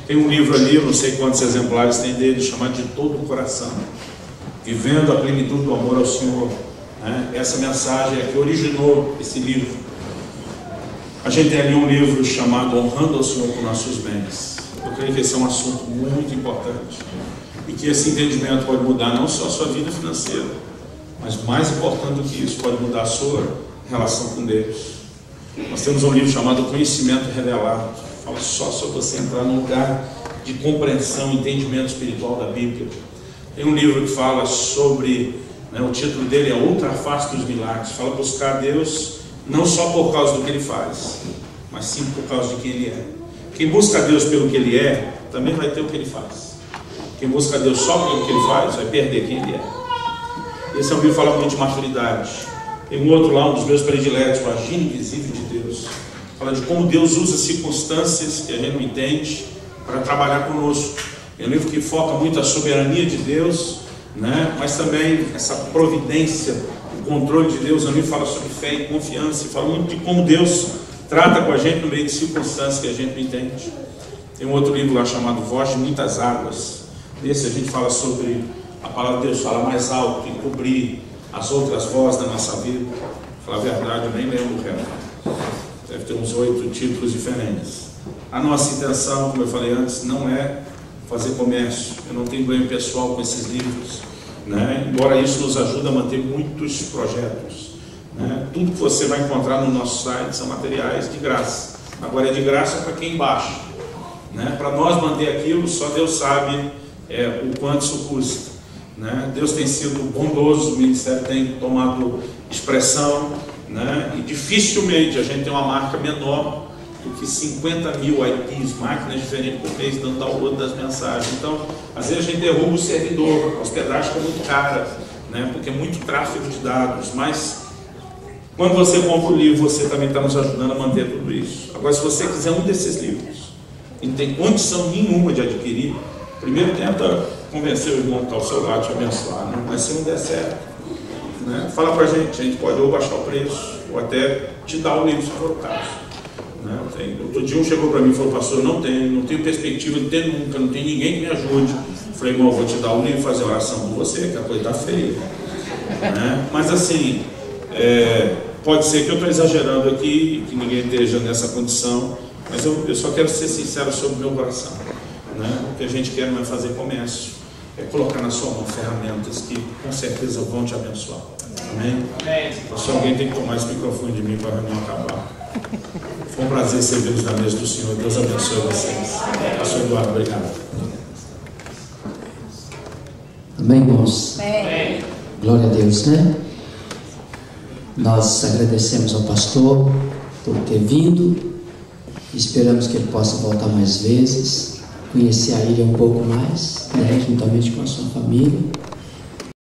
Tem um livro ali, eu não sei quantos exemplares tem dele, chamado De Todo o Coração. Vivendo a plenitude do amor ao Senhor. Essa mensagem é que originou esse livro. A gente tem ali um livro chamado Honrando ao Senhor com Nossos Bens. Eu creio que esse é um assunto muito importante. E que esse entendimento pode mudar não só a sua vida financeira, mas mais importante do que isso, pode mudar a sua relação com Deus. Nós temos um livro chamado Conhecimento Revelado. Fala só sobre você entrar num lugar de compreensão e entendimento espiritual da Bíblia. Tem um livro que fala sobre, o título dele é Outra Face dos Milagres. Fala buscar Deus não só por causa do que Ele faz, mas sim por causa de quem Ele é. Quem busca Deus pelo que Ele é, também vai ter o que Ele faz. Quem busca Deus só pelo que Ele faz, vai perder quem Ele é. Esse é um livro que fala muito de maturidade. Tem um outro lá, um dos meus prediletos, o Agir Invisível de Deus. Fala de como Deus usa circunstâncias que a gente não entende para trabalhar conosco. É um livro que foca muito a soberania de Deus, mas também essa providência, o controle de Deus. O livro fala sobre fé e confiança, e fala muito de como Deus trata com a gente no meio de circunstâncias que a gente não entende. Tem um outro livro lá chamado Voz de Muitas Águas. Nesse a gente fala sobre a palavra de Deus, fala mais alto, encobrir as outras vozes da nossa vida. Pra falar a verdade, eu nem lembro o resto. Deve ter uns 8 títulos diferentes. A nossa intenção, como eu falei antes, não é fazer comércio. Eu não tenho ganho pessoal com esses livros, embora isso nos ajude a manter muitos projetos. Tudo que você vai encontrar no nosso site são materiais de graça. Agora é de graça para quem baixa. Para nós manter aquilo, só Deus sabe o quanto isso custa. Deus tem sido bondoso, o ministério tem tomado expressão, e dificilmente a gente tem uma marca menor do que 50 mil IPs, máquinas diferentes por mês, dando download das mensagens. Então, às vezes a gente derruba o servidor, a hospedagem fica muito cara, porque é muito tráfego de dados, mas quando você compra o livro, você também está nos ajudando a manter tudo isso. Agora, se você quiser um desses livros e não tem condição nenhuma de adquirir, primeiro tenta convencer o irmão que está ao seu lado, te abençoar, mas se não der certo, fala para a gente pode ou baixar o preço, ou até te dar o livro se for o caso. Outro dia um chegou para mim e falou: pastor, não tenho perspectiva de ter nunca, não tem ninguém que me ajude. Eu falei: irmão, vou te dar o livro e fazer oração com você, que a coisa está feia. Mas assim, pode ser que eu estou exagerando aqui, que ninguém esteja nessa condição, mas eu só quero ser sincero sobre o meu coração. O que a gente quer não é fazer comércio, é colocar na sua mão ferramentas que com certeza vão te abençoar. Amém? Então, se alguém tem que tomar esse microfone de mim para a reunião acabar. Foi um prazer servi-los na mesa do Senhor. Deus abençoe vocês. Pastor Eduardo, obrigado. Amém, irmãos? Amém. Glória a Deus, Nós agradecemos ao pastor por ter vindo. Esperamos que ele possa voltar mais vezes, conhecer a ilha um pouco mais, juntamente com a sua família.